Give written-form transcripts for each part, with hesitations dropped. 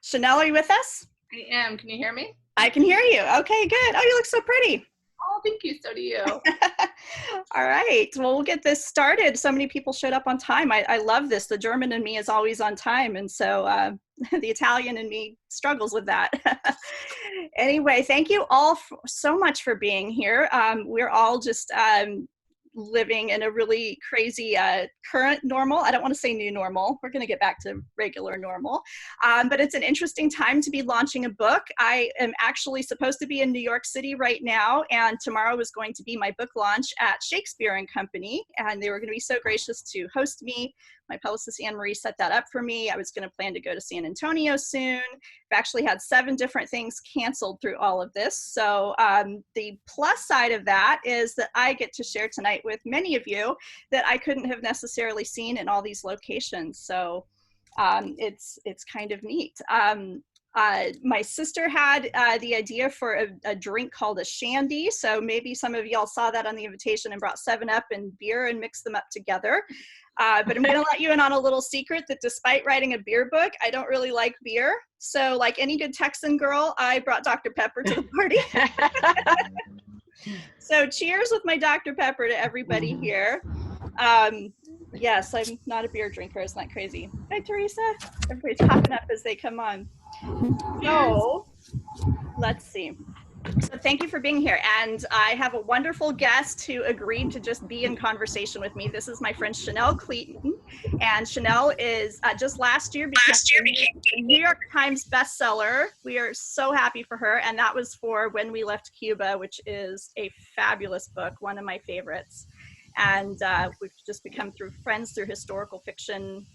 Chanel, are you with us? I am. Can you hear me? I can hear you. Okay, good. Oh, you look so pretty. Oh, thank you. So do you. All right. Well, we'll get this started. So many people showed up on time. I love this. The German in me is always on time. And so the Italian in me struggles with that. Anyway, thank you all so much for being here. We're all just living in a really crazy current normal. I don't want to say new normal. We're going to get back to regular normal. But it's an interesting time to be launching a book. I am actually supposed to be in New York City right now, and tomorrow is going to be my book launch at Shakespeare and Company, and they were going to be so gracious to host me. My publicist Anne-Marie set that up for me. I was going to plan to go to San Antonio soon. I've actually had 7 different things canceled through all of this. So the plus side of that is that I get to share tonight with many of you that I couldn't have necessarily seen in all these locations. So it's kind of neat. My sister had the idea for a drink called a shandy. So maybe some of y'all saw that on the invitation and brought 7-Up and beer and mixed them up together. But I'm going to let you in on a little secret that despite writing a beer book, I don't really like beer. So like any good Texan girl, I brought Dr. Pepper to the party. So cheers with my Dr. Pepper to everybody here. Yes, I'm not a beer drinker. Isn't that crazy? Hi, Teresa. Everybody's popping up as they come on. So let's see. So thank you for being here. And I have a wonderful guest who agreed to just be in conversation with me. This is my friend Chanel Cleeton. And Chanel is just last year became a New York Times bestseller. We are so happy for her. And that was for When We Left Cuba, which is a fabulous book, one of my favorites. And we've just become friends through historical fiction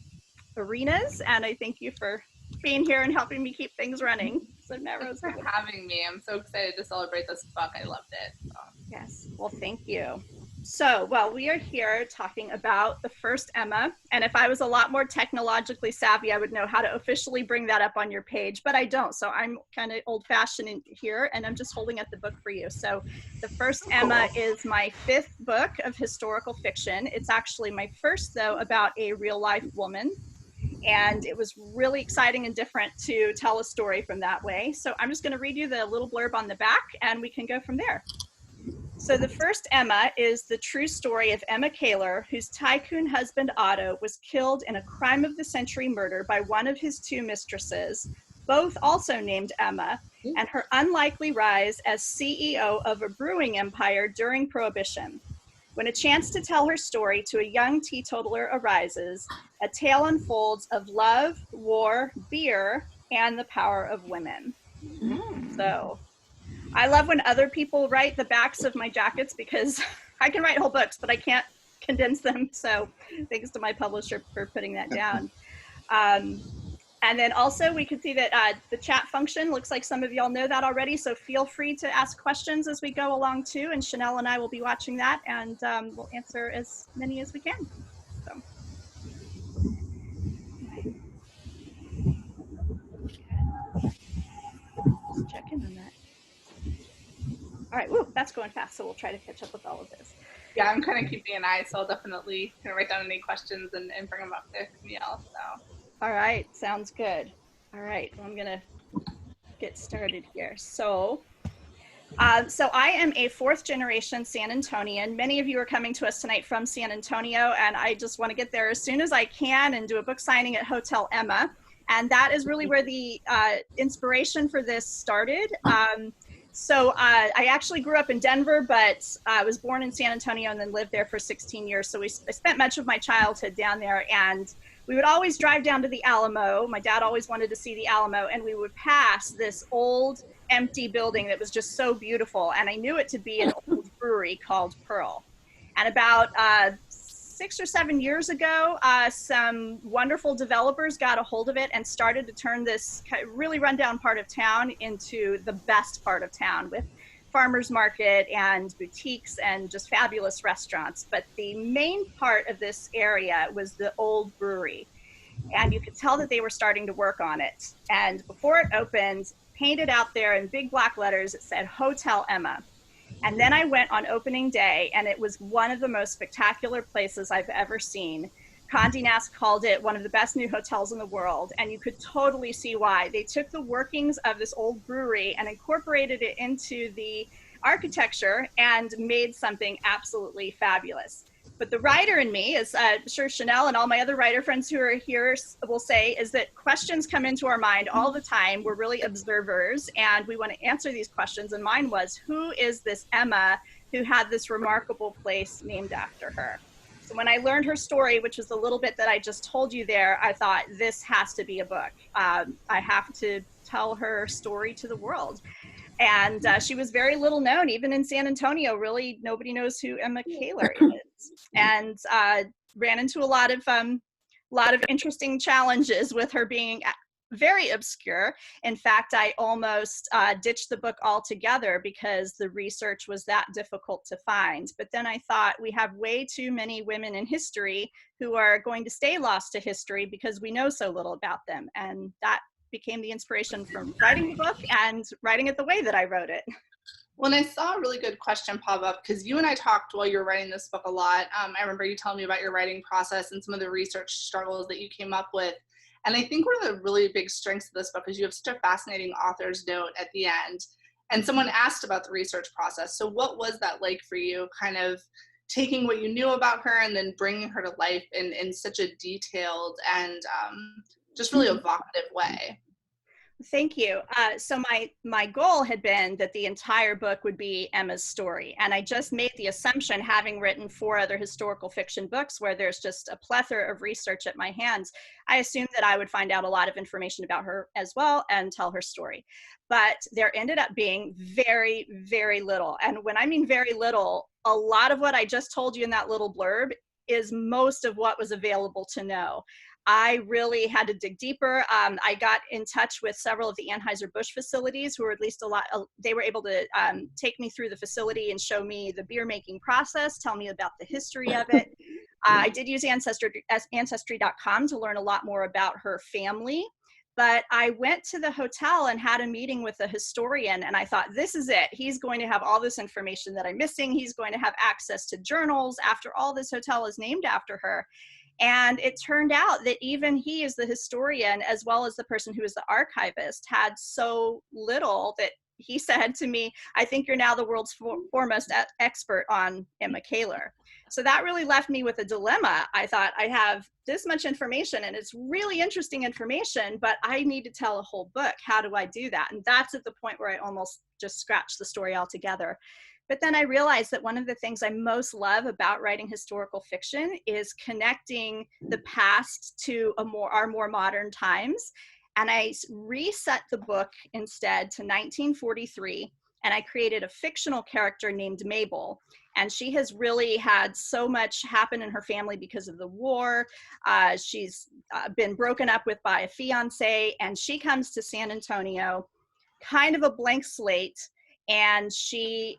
arenas. And I thank you for being here and helping me keep things running. So Thanks for having me. I'm so excited to celebrate this book. I loved it. So. Yes, well, thank you. So, we are here talking about the first Emma, and if I was a lot more technologically savvy, I would know how to officially bring that up on your page, but I don't, so I'm kind of old-fashioned in here, and I'm just holding up the book for you. So, the first Emma is my 5th book of historical fiction. It's actually my first, though, about a real-life woman. And it was really exciting and different to tell a story from that way. So I'm just going to read you the little blurb on the back and we can go from there. So the first Emma is the true story of Emma Kaler, whose tycoon husband Otto was killed in a crime of the century murder by one of his 2 mistresses, both also named Emma, and her unlikely rise as CEO of a brewing empire during Prohibition. When a chance to tell her story to a young teetotaler arises, a tale unfolds of love, war, beer, and the power of women. So I love when other people write the backs of my jackets because I can write whole books, but I can't condense them. So thanks to my publisher for putting that down. And then also we can see that the chat function looks like some of y'all know that already. So feel free to ask questions as we go along too. And Chanel and I will be watching that and we'll answer as many as we can. So. Just check in on that. All right, woo, that's going fast. So we'll try to catch up with all of this. Yeah, I'm kind of keeping an eye. So I'll definitely write down any questions and bring them up to Camille. So. All right, sounds good. All right, well, I'm gonna get started here. So I am a 4th generation San Antonian. Many of you are coming to us tonight from San Antonio, and I just want to get there as soon as I can and do a book signing at Hotel Emma. And that is really where the inspiration for this started. I actually grew up in Denver, but I was born in San Antonio and then lived there for 16 years. So I spent much of my childhood down there, and we would always drive down to the Alamo. My dad always wanted to see the Alamo, and we would pass this old empty building that was just so beautiful. And I knew it to be an old brewery called Pearl. And about 6 or 7 years ago, some wonderful developers got a hold of it and started to turn this really rundown part of town into the best part of town with farmers market and boutiques and just fabulous restaurants. But the main part of this area was the old brewery. And you could tell that they were starting to work on it. And before it opened, painted out there in big black letters, it said Hotel Emma. And then I went on opening day, and it was one of the most spectacular places I've ever seen. Condé Nast called it one of the best new hotels in the world, and you could totally see why. They took the workings of this old brewery and incorporated it into the architecture and made something absolutely fabulous. But the writer in me, as I'm sure Chanel and all my other writer friends who are here will say, is that questions come into our mind all the time. We're really observers, and we want to answer these questions. And mine was, who is this Emma who had this remarkable place named after her? So when I learned her story, which was the little bit that I just told you there, I thought this has to be a book. I have to tell her story to the world. And she was very little known, even in San Antonio. Really, nobody knows who Emma Kaler is, and ran into a lot of interesting challenges with her being very obscure. In fact, I almost ditched the book altogether because the research was that difficult to find. But then I thought, we have way too many women in history who are going to stay lost to history because we know so little about them. And that became the inspiration from writing the book and writing it the way that I wrote it. When I saw a really good question pop up, because you and I talked while you were writing this book a lot. I remember you telling me about your writing process and some of the research struggles that you came up with. And I think one of the really big strengths of this book is you have such a fascinating author's note at the end. And someone asked about the research process. So what was that like for you, kind of taking what you knew about her and then bringing her to life in such a detailed and just really evocative way? Thank you. So my goal had been that the entire book would be Emma's story, and I just made the assumption, having written 4 other historical fiction books where there's just a plethora of research at my hands, I assumed that I would find out a lot of information about her as well and tell her story. But there ended up being very, very little. And when I mean very little, a lot of what I just told you in that little blurb is most of what was available to know. I really had to dig deeper. I got in touch with several of the Anheuser-Busch facilities who were at least they were able to take me through the facility and show me the beer making process, tell me about the history of it. I did use Ancestry.com to learn a lot more about her family. But I went to the hotel and had a meeting with a historian, and I thought, this is it. He's going to have all this information that I'm missing. He's going to have access to journals after all this hotel is named after her. And it turned out that even he, as the historian, as well as the person who is the archivist, had so little that he said to me, I think you're now the world's foremost expert on Emma Kaler. So that really left me with a dilemma. I thought, I have this much information and it's really interesting information, but I need to tell a whole book. How do I do that? And that's at the point where I almost just scratched the story altogether. But then I realized that one of the things I most love about writing historical fiction is connecting the past to our more modern times. And I reset the book instead to 1943, and I created a fictional character named Mabel. And she has really had so much happen in her family because of the war. She's been broken up with by a fiance, and she comes to San Antonio, kind of a blank slate, and she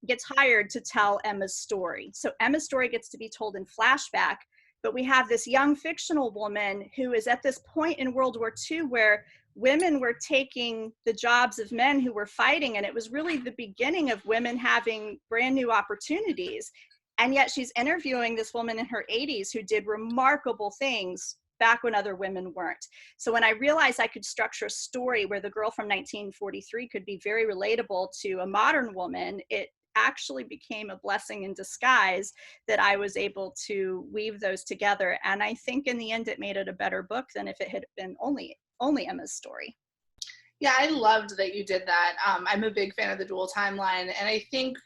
gets hired to tell Emma's story. So Emma's story gets to be told in flashback, but we have this young fictional woman who is at this point in World War II where women were taking the jobs of men who were fighting, and it was really the beginning of women having brand new opportunities. And yet she's interviewing this woman in her 80s who did remarkable things back when other women weren't. So when I realized I could structure a story where the girl from 1943 could be very relatable to a modern woman, it actually became a blessing in disguise that I was able to weave those together. And I think in the end, it made it a better book than if it had been only Emma's story. Yeah, I loved that you did that. I'm a big fan of the dual timeline, and I think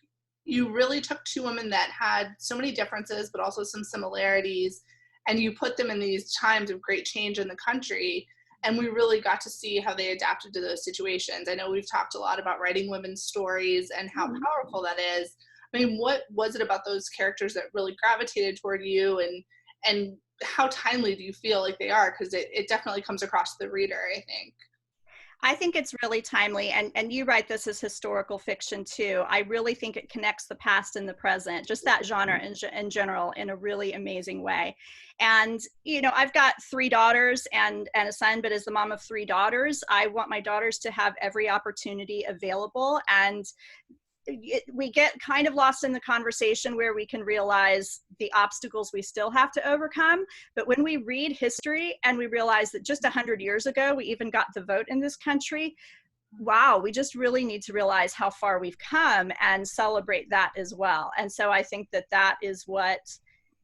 you really took 2 women that had so many differences, but also some similarities, and you put them in these times of great change in the country, and we really got to see how they adapted to those situations. I know we've talked a lot about writing women's stories and how powerful that is. I mean, what was it about those characters that really gravitated toward you, and how timely do you feel like they are? Because it definitely comes across to the reader, I think. I think it's really timely, and you write this as historical fiction too. I really think it connects the past and the present, just that genre in general, in a really amazing way. And, you know, I've got 3 daughters and a son, but as the mom of 3 daughters, I want my daughters to have every opportunity available. And we get kind of lost in the conversation where we can realize the obstacles we still have to overcome. But when we read history and we realize that just 100 years ago, we even got the vote in this country, wow, we just really need to realize how far we've come and celebrate that as well. And so I think that that is what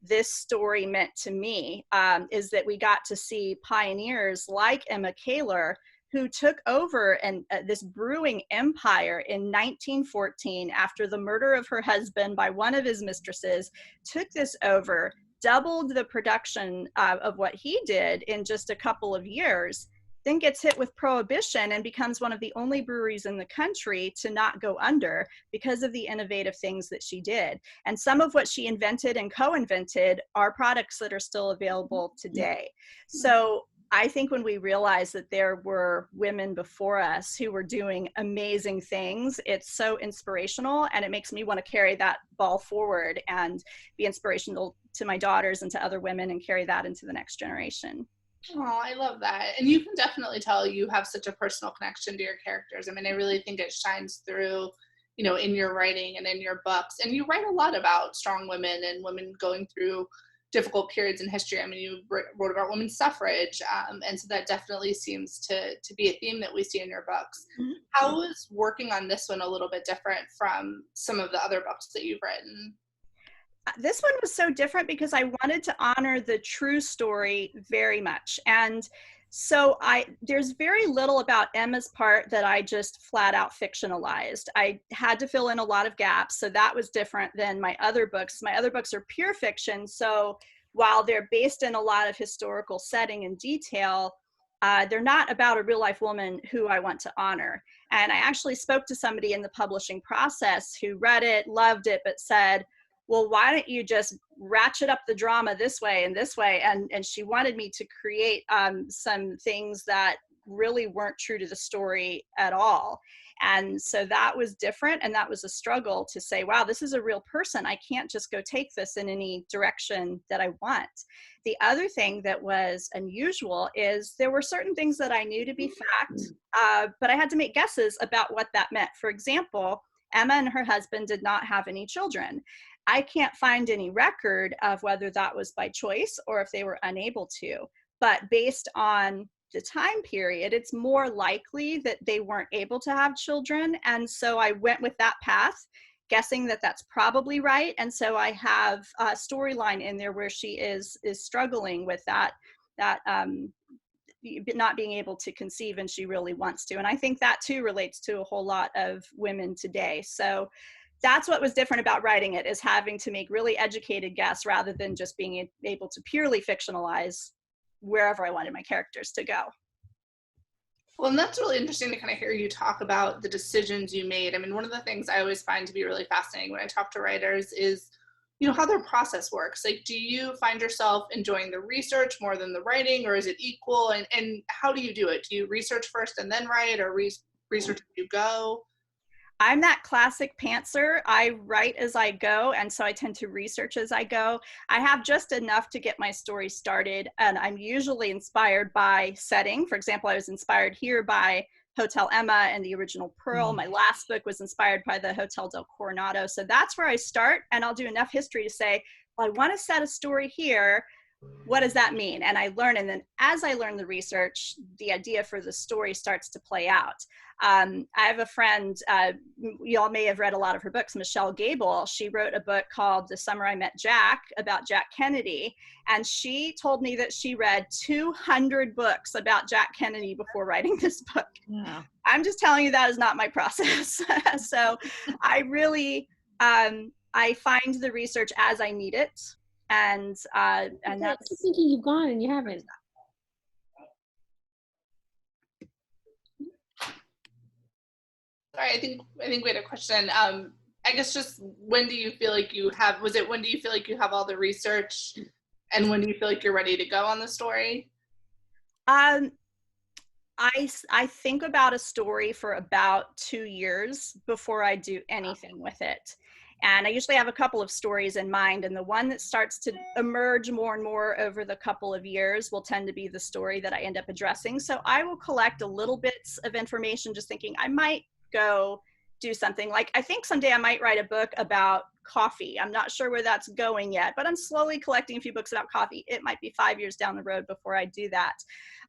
this story meant to me, is that we got to see pioneers like Emma Kaler, who took over this brewing empire in 1914 after the murder of her husband by one of his mistresses, took this over, doubled the production of what he did in just a couple of years, then gets hit with prohibition and becomes one of the only breweries in the country to not go under because of the innovative things that she did. And some of what she invented and co-invented are products that are still available today. So I think when we realize that there were women before us who were doing amazing things, it's so inspirational, and it makes me want to carry that ball forward and be inspirational to my daughters and to other women and carry that into the next generation. Oh, I love that. And you can definitely tell you have such a personal connection to your characters. I mean, I really think it shines through, you know, in your writing and in your books. And you write a lot about strong women and women going through difficult periods in history. I mean, you wrote about women's suffrage. And so that definitely seems to be a theme that we see in your books. Mm-hmm. How is working on this one a little bit different from some of the other books that you've written? This one was so different because I wanted to honor the true story very much. And so there's very little about Emma's part that I just flat out fictionalized. I had to fill in a lot of gaps. So that was different than my other books. My other books are pure fiction. So while they're based in a lot of historical setting and detail, they're not about a real life woman who I want to honor. And I actually spoke to somebody in the publishing process who read it, loved it, but said, well, why don't you just ratchet up the drama this way and this way? And she wanted me to create some things that really weren't true to the story at all. And so that was different. And that was a struggle to say, wow, this is a real person. I can't just go take this in any direction that I want. The other thing that was unusual is there were certain things that I knew to be fact, but I had to make guesses about what that meant. For example, Emma and her husband did not have any children. I can't find any record of whether that was by choice or if they were unable to. But based on the time period, it's more likely that they weren't able to have children. And so I went with that path, guessing that that's probably right. And so I have a storyline in there where she is struggling with that not being able to conceive, and she really wants to. And I think that too relates to a whole lot of women today. So that's what was different about writing it, is having to make really educated guess rather than just being able to purely fictionalize wherever I wanted my characters to go. Well, and that's really interesting to kind of hear you talk about the decisions you made. I mean, one of the things I always find to be really fascinating when I talk to writers is, you know, how their process works. Like, do you find yourself enjoying the research more than the writing, or is it equal? And how do you do it? Do you research first and then write, or research as you go? I'm that classic pantser. I write as I go, and so I tend to research as I go. I have just enough to get my story started, and I'm usually inspired by setting. For example, I was inspired here by Hotel Emma and the original Pearl. My last book was inspired by the Hotel del Coronado. So that's where I start, and I'll do enough history to say, well, I want to set a story here. What does that mean? And I learn, and then as I learn the research, the idea for the story starts to play out. I have a friend, y'all may have read a lot of her books, Michelle Gable. She wrote a book called The Summer I Met Jack about Jack Kennedy. And she told me that she read 200 books about Jack Kennedy before writing this book. Wow. I'm just telling you that is not my process. So I really, I find the research as I need it. And that's thinking you've gone and you haven't. Sorry, I think we had a question. I guess just when do you feel like you have, when do you feel like you have all the research, and when do you feel like you're ready to go on the story? I think about a story for about 2 years before I do anything with it. And I usually have a couple of stories in mind, and the one that starts to emerge more and more over the couple of years will tend to be the story that I end up addressing. So I will collect a little bits of information, just thinking I might go do something. Like, I think someday I might write a book about coffee. I'm not sure where that's going yet, but I'm slowly collecting a few books about coffee. It might be 5 years down the road before I do that.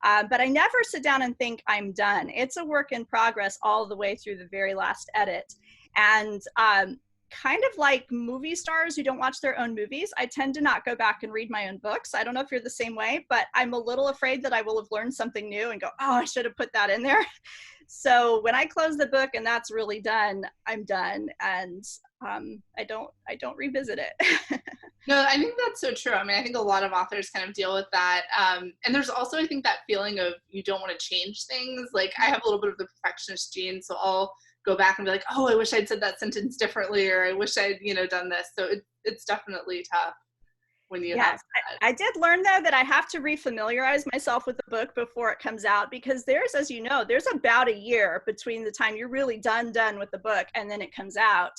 But I never sit down and think I'm done. It's a work in progress all the way through the very last edit. And kind of like movie stars who don't watch their own movies, I tend to not go back and read my own books. I don't know if you're the same way, but I'm a little afraid that I will have learned something new and go, oh, I should have put that in there. So when I close the book and that's really done, I'm done. And I don't revisit it. No, I think that's so true. I mean, I think a lot of authors kind of deal with that. And there's also, I think, that feeling of you don't want to change things. Like, I have a little bit of the perfectionist gene, so I'll go back and be like, oh, I wish I'd said that sentence differently, or I wish I'd, done this. So it's definitely tough when you have that. I did learn, though, that I have to refamiliarize myself with the book before it comes out, because there's, as you know, there's about a year between the time you're really done with the book and then it comes out.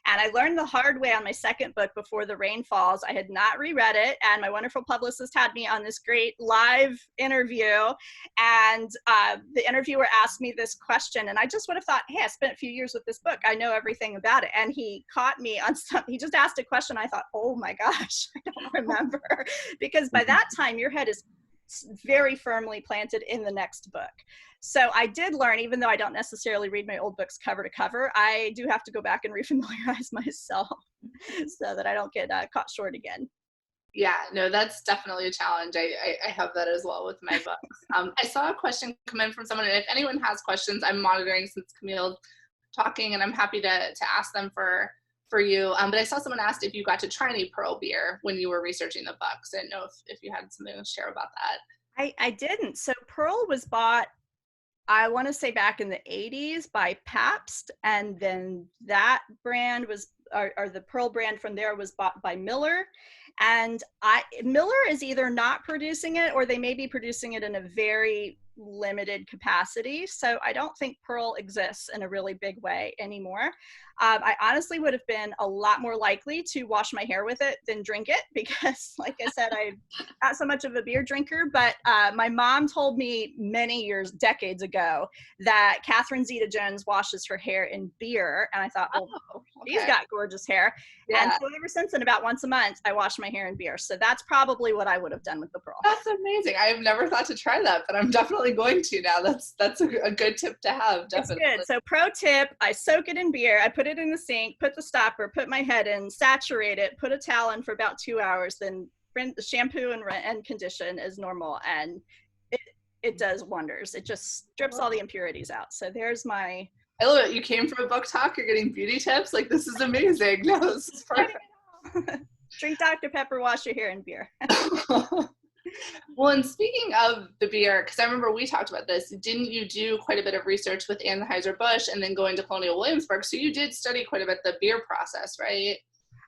And I learned the hard way on my second book, Before the Rain Falls. I had not reread it, and my wonderful publicist had me on this great live interview, and the interviewer asked me this question, and I just would have thought, hey, I spent a few years with this book. I know everything about it. And he caught me on something. He just asked a question. I thought, oh my gosh, I don't remember. Because by that time, your head is very firmly planted in the next book. So I did learn, even though I don't necessarily read my old books cover to cover, I do have to go back and refamiliarize myself so that I don't get caught short again. Yeah, no, that's definitely a challenge. I have that as well with my books. I saw a question come in from someone, and if anyone has questions, I'm monitoring since Camille's talking, and I'm happy to ask them for you. But I saw someone asked if you got to try any Pearl beer when you were researching the books. I didn't know if you had something to share about that. I didn't. So Pearl was bought, I want to say, back in the 80s by Pabst, and then that brand was, or the Pearl brand from there was bought by Miller. And Miller is either not producing it, or they may be producing it in a very limited capacity. So I don't think Pearl exists in a really big way anymore. I honestly would have been a lot more likely to wash my hair with it than drink it, because like I said, I'm not so much of a beer drinker, but my mom told me many years, decades ago, that Catherine Zeta-Jones washes her hair in beer. And I thought, oh, okay, she's got gorgeous hair. Yeah. And so ever since then, about once a month, I wash my hair in beer. So that's probably what I would have done with the Pearl. That's amazing. I have never thought to try that, but I'm definitely going to now. That's a good tip to have. Definitely. It's good. So pro tip, I soak it in beer. I put it in the sink, put the stopper, put my head in, saturate it, put a towel in for about 2 hours, then shampoo and condition as normal. And it does wonders. It just strips all the impurities out. So there's my... I love it. You came from a book talk. You're getting beauty tips. Like, this is amazing. No, this is perfect. Drink Dr. Pepper, wash your hair in beer. Well, and speaking of the beer, because I remember we talked about this, didn't you do quite a bit of research with Anheuser-Busch and then going to Colonial Williamsburg? So you did study quite a bit the beer process, right?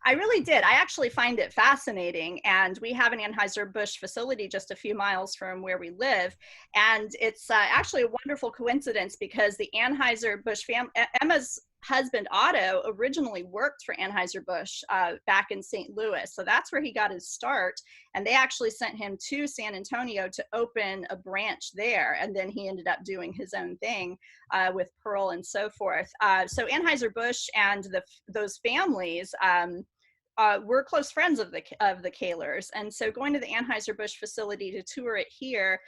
I really did. I actually find it fascinating. And we have an Anheuser-Busch facility just a few miles from where we live. And it's actually a wonderful coincidence, because the Anheuser-Busch family, Emma's husband Otto, originally worked for Anheuser-Busch back in St. Louis. So that's where he got his start. And they actually sent him to San Antonio to open a branch there. And then he ended up doing his own thing with Pearl and so forth. So Anheuser-Busch and those families we're close friends of the Kahlers. And so going to the Anheuser-Busch facility to tour it here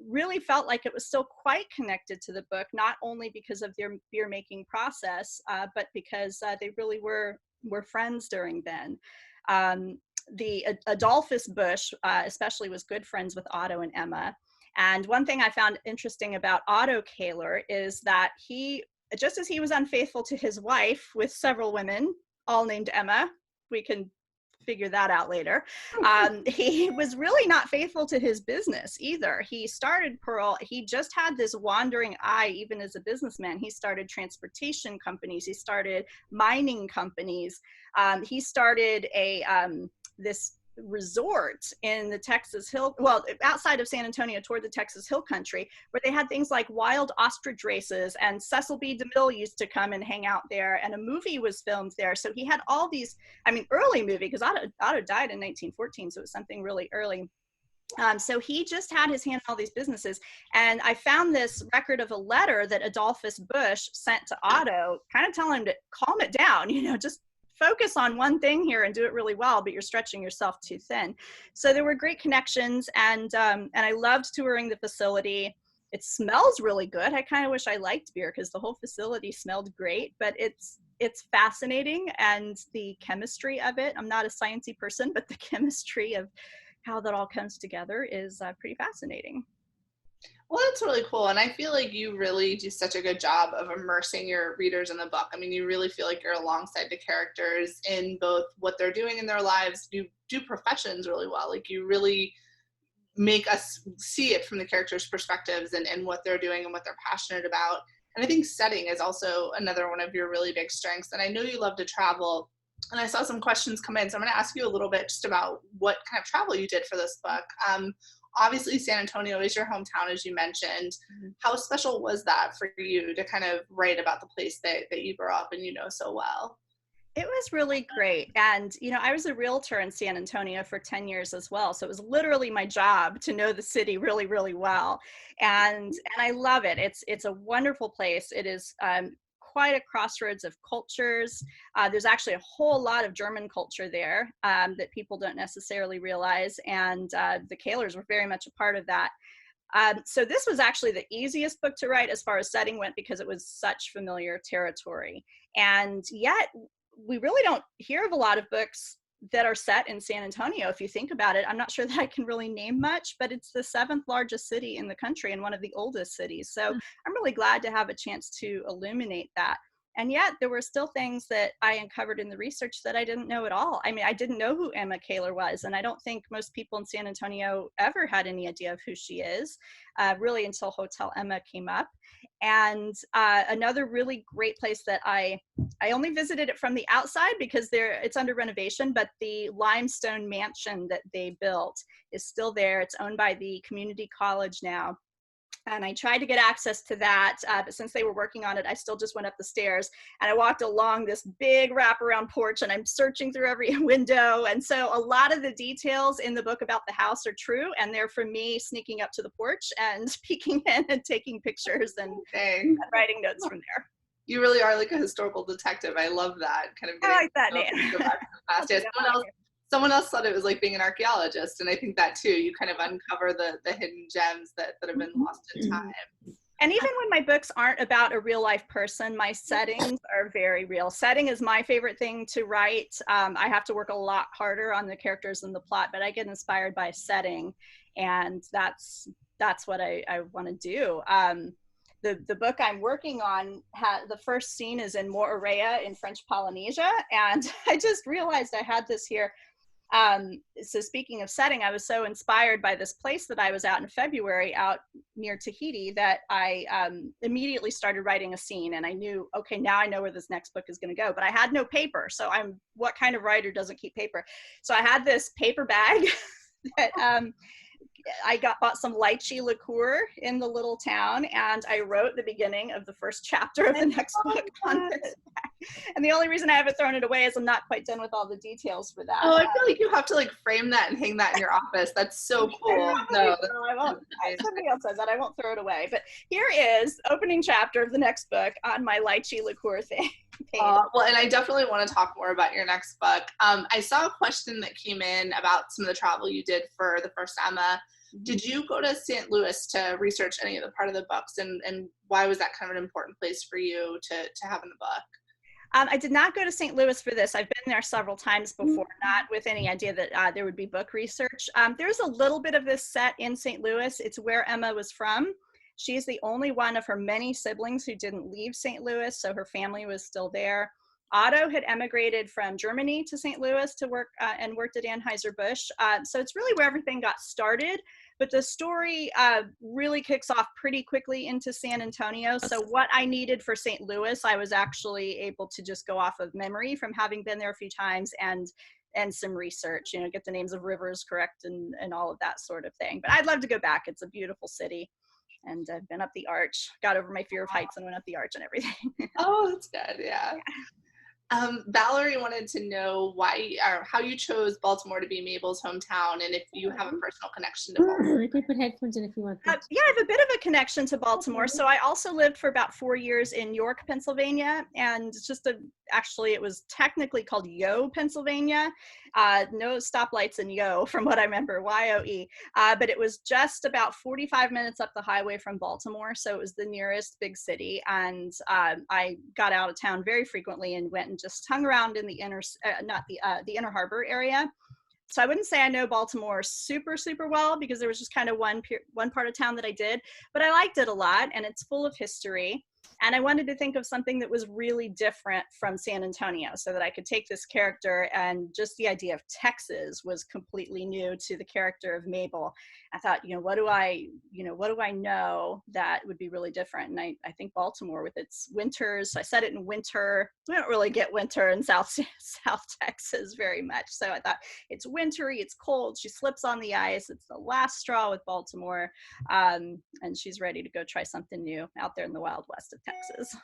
really felt like it was still quite connected to the book, not only because of their beer making process, but because they really were friends during then. The Adolphus Busch especially was good friends with Otto and Emma. And one thing I found interesting about Otto Kahler is that he, just as he was unfaithful to his wife with several women, all named Emma, we can figure that out later. He was really not faithful to his business either. He started Pearl. He just had this wandering eye, even as a businessman. He started transportation companies. He started mining companies. He started this resort in the Texas Hill, well, outside of San Antonio toward the Texas Hill Country, where they had things like wild ostrich races, and Cecil B. DeMille used to come and hang out there, and a movie was filmed there. So he had all these, I mean, early movie, because Otto died in 1914, so it was something really early. So he just had his hand in all these businesses. And I found this record of a letter that Adolphus Busch sent to Otto, kind of telling him to calm it down, just focus on one thing here and do it really well, but you're stretching yourself too thin. So there were great connections, and I loved touring the facility. It smells really good. I kind of wish I liked beer because the whole facility smelled great, but it's fascinating, and the chemistry of it. I'm not a sciencey person, but the chemistry of how that all comes together is pretty fascinating. Well, that's really cool. And I feel like you really do such a good job of immersing your readers in the book. I mean, you really feel like you're alongside the characters in both what they're doing in their lives. You do professions really well. Like, you really make us see it from the characters' perspectives and what they're doing and what they're passionate about. And I think setting is also another one of your really big strengths. And I know you love to travel. And I saw some questions come in, so I'm going to ask you a little bit just about what kind of travel you did for this book. Obviously, San Antonio is your hometown, as you mentioned. Mm-hmm. How special was that for you to kind of write about the place that you grew up and you know so well? It was really great. And, I was a realtor in San Antonio for 10 years as well. So it was literally my job to know the city really, really well. And I love it. It's a wonderful place. It is quite a crossroads of cultures. There's actually a whole lot of German culture there that people don't necessarily realize. And the Kahlers were very much a part of that. So this was actually the easiest book to write as far as setting went because it was such familiar territory. And yet we really don't hear of a lot of books that are set in San Antonio. If you think about it, I'm not sure that I can really name much, but it's the 7th largest city in the country and one of the oldest cities. So I'm really glad to have a chance to illuminate that. And yet there were still things that I uncovered in the research that I didn't know at all. I mean, I didn't know who Emma Kahler was, and I don't think most people in San Antonio ever had any idea of who she is, really until Hotel Emma came up. And another really great place that I only visited it from the outside because it's under renovation, but the limestone mansion that they built is still there. It's owned by the community college now. And I tried to get access to that, but since they were working on it, I still just went up the stairs and I walked along this big wraparound porch and I'm searching through every window. And so a lot of the details in the book about the house are true, and they're from me sneaking up to the porch and peeking in and taking pictures and writing notes from there. You really are like a historical detective. I love that kind of. I like that name. Go back to the past. Yeah, someone else thought it was like being an archaeologist, and I think that too. You kind of uncover the hidden gems that have been lost in time. And even when my books aren't about a real life person, my settings are very real. Setting is my favorite thing to write. I have to work a lot harder on the characters and the plot, but I get inspired by setting, and that's what I want to do. The book I'm working on, the first scene is in Moorea in French Polynesia, and I just realized I had this here. So speaking of setting, I was so inspired by this place that I was at in February out near Tahiti that I immediately started writing a scene, and I knew, okay, now I know where this next book is going to go, but I had no paper. So what kind of writer doesn't keep paper? So I had this paper bag that I bought some lychee liqueur in the little town, and I wrote the beginning of the first chapter of the next book on this bag. And the only reason I haven't thrown it away is I'm not quite done with all the details for that. Oh, I feel like you have to like frame that and hang that in your office. That's so cool. No, I won't. Somebody else says that. I won't throw it away. But here is opening chapter of the next book on my lychee liqueur thing. Well, and I definitely want to talk more about your next book. I saw a question that came in about some of the travel you did for the first Emma. Did you go to St. Louis to research any of the part of the books, and why was that kind of an important place for you to have in the book? I did not go to St. Louis for this. I've been there several times before, not with any idea that there would be book research. There's a little bit of this set in St. Louis. It's where Emma was from. She's the only one of her many siblings who didn't leave St. Louis, so her family was still there. Otto had emigrated from Germany to St. Louis to work and worked at Anheuser-Busch. So it's really where everything got started. But the story really kicks off pretty quickly into San Antonio. So what I needed for St. Louis, I was actually able to just go off of memory from having been there a few times and some research, get the names of rivers correct and all of that sort of thing. But I'd love to go back. It's a beautiful city. And I've been up the arch, got over my fear of heights and went up the arch and everything. Oh, that's good. Yeah. Valerie wanted to know why or how you chose Baltimore to be Mabel's hometown and if you have a personal connection to Baltimore. You can put headphones in if you want. Yeah, I have a bit of a connection to Baltimore. So I also lived for about 4 years in York, Pennsylvania, and it's just actually it was technically called Yo, Pennsylvania. No stoplights in Yo, from what I remember, YOE. But it was just about 45 minutes up the highway from Baltimore, so it was the nearest big city. And I got out of town very frequently and went and just hung around in the the Inner Harbor area. So I wouldn't say I know Baltimore super, super well because there was just kind of one part of town that I did, but I liked it a lot and it's full of history. And I wanted to think of something that was really different from San Antonio so that I could take this character, and just the idea of Texas was completely new to the character of Mabel. I thought, what do I know that would be really different? And I think Baltimore with its winters, I set it in winter. We don't really get winter in South Texas very much. So I thought it's wintry, it's cold, she slips on the ice. It's the last straw with Baltimore. And she's ready to go try something new out there in the Wild West of Texas.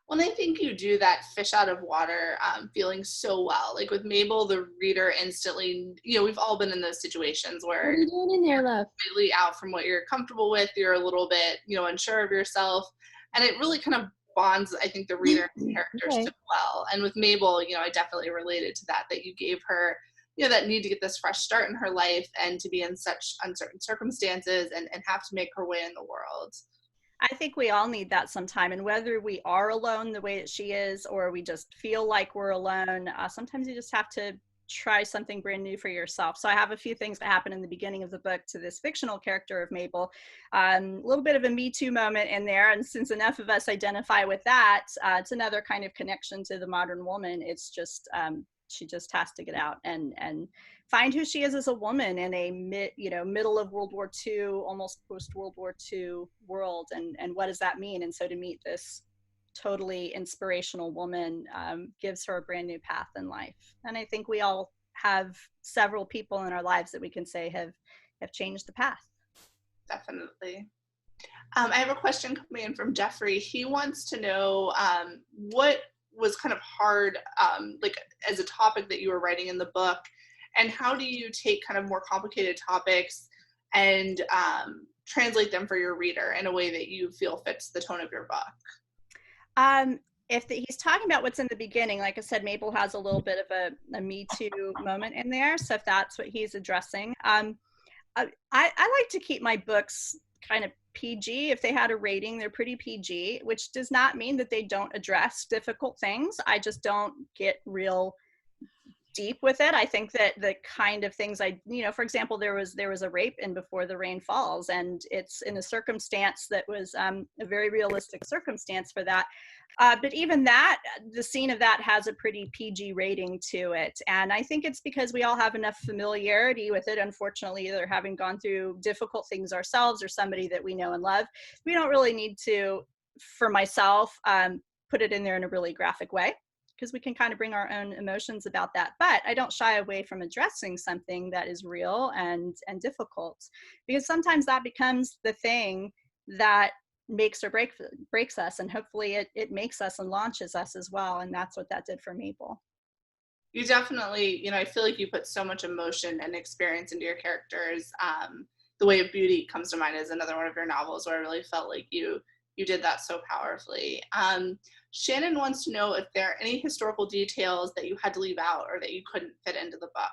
Well, I think you do that fish out of water feeling so well. Like with Mabel, the reader instantly, we've all been in those situations where what are you doing in there, love? Completely out from what you're comfortable with. You're a little bit, unsure of yourself. And it really kind of bonds, I think, the reader and characters so well. And with Mabel, I definitely related to that you gave her, that need to get this fresh start in her life and to be in such uncertain circumstances and have to make her way in the world. I think we all need that sometime. And whether we are alone the way that she is, or we just feel like we're alone, sometimes you just have to try something brand new for yourself. So I have a few things that happen in the beginning of the book to this fictional character of Mabel. A little bit of a Me Too moment in there. And since enough of us identify with that, it's another kind of connection to the modern woman. It's just, she just has to get out and find who she is as a woman in a middle of World War II, almost post World War II world, and what does that mean? And so to meet this totally inspirational woman gives her a brand new path in life. And I think we all have several people in our lives that we can say have changed the path. Definitely. I have a question coming in from Jeffrey. He wants to know what was kind of hard, like as a topic that you were writing in the book, and how do you take kind of more complicated topics and translate them for your reader in a way that you feel fits the tone of your book? He's talking about what's in the beginning, like I said, Mabel has a little bit of a Me Too moment in there. So if that's what he's addressing, I like to keep my books kind of PG. If they had a rating, they're pretty PG, which does not mean that they don't address difficult things. I just don't get real deep with it. I think that the kind of things for example, there was a rape in Before the Rain Falls, and it's in a circumstance that was a very realistic circumstance for that. But even that, the scene of that has a pretty PG rating to it. And I think it's because we all have enough familiarity with it, unfortunately, either having gone through difficult things ourselves or somebody that we know and love. We don't really need to, for myself, put it in there in a really graphic way, because we can kind of bring our own emotions about that. But I don't shy away from addressing something that is real and difficult, because sometimes that becomes the thing that makes or breaks us, and hopefully it makes us and launches us as well. And that's what that did for Mabel. You definitely, I feel like you put so much emotion and experience into your characters. The Way of Beauty comes to mind as another one of your novels where I really felt like you did that so powerfully. Shannon wants to know if there are any historical details that you had to leave out or that you couldn't fit into the book.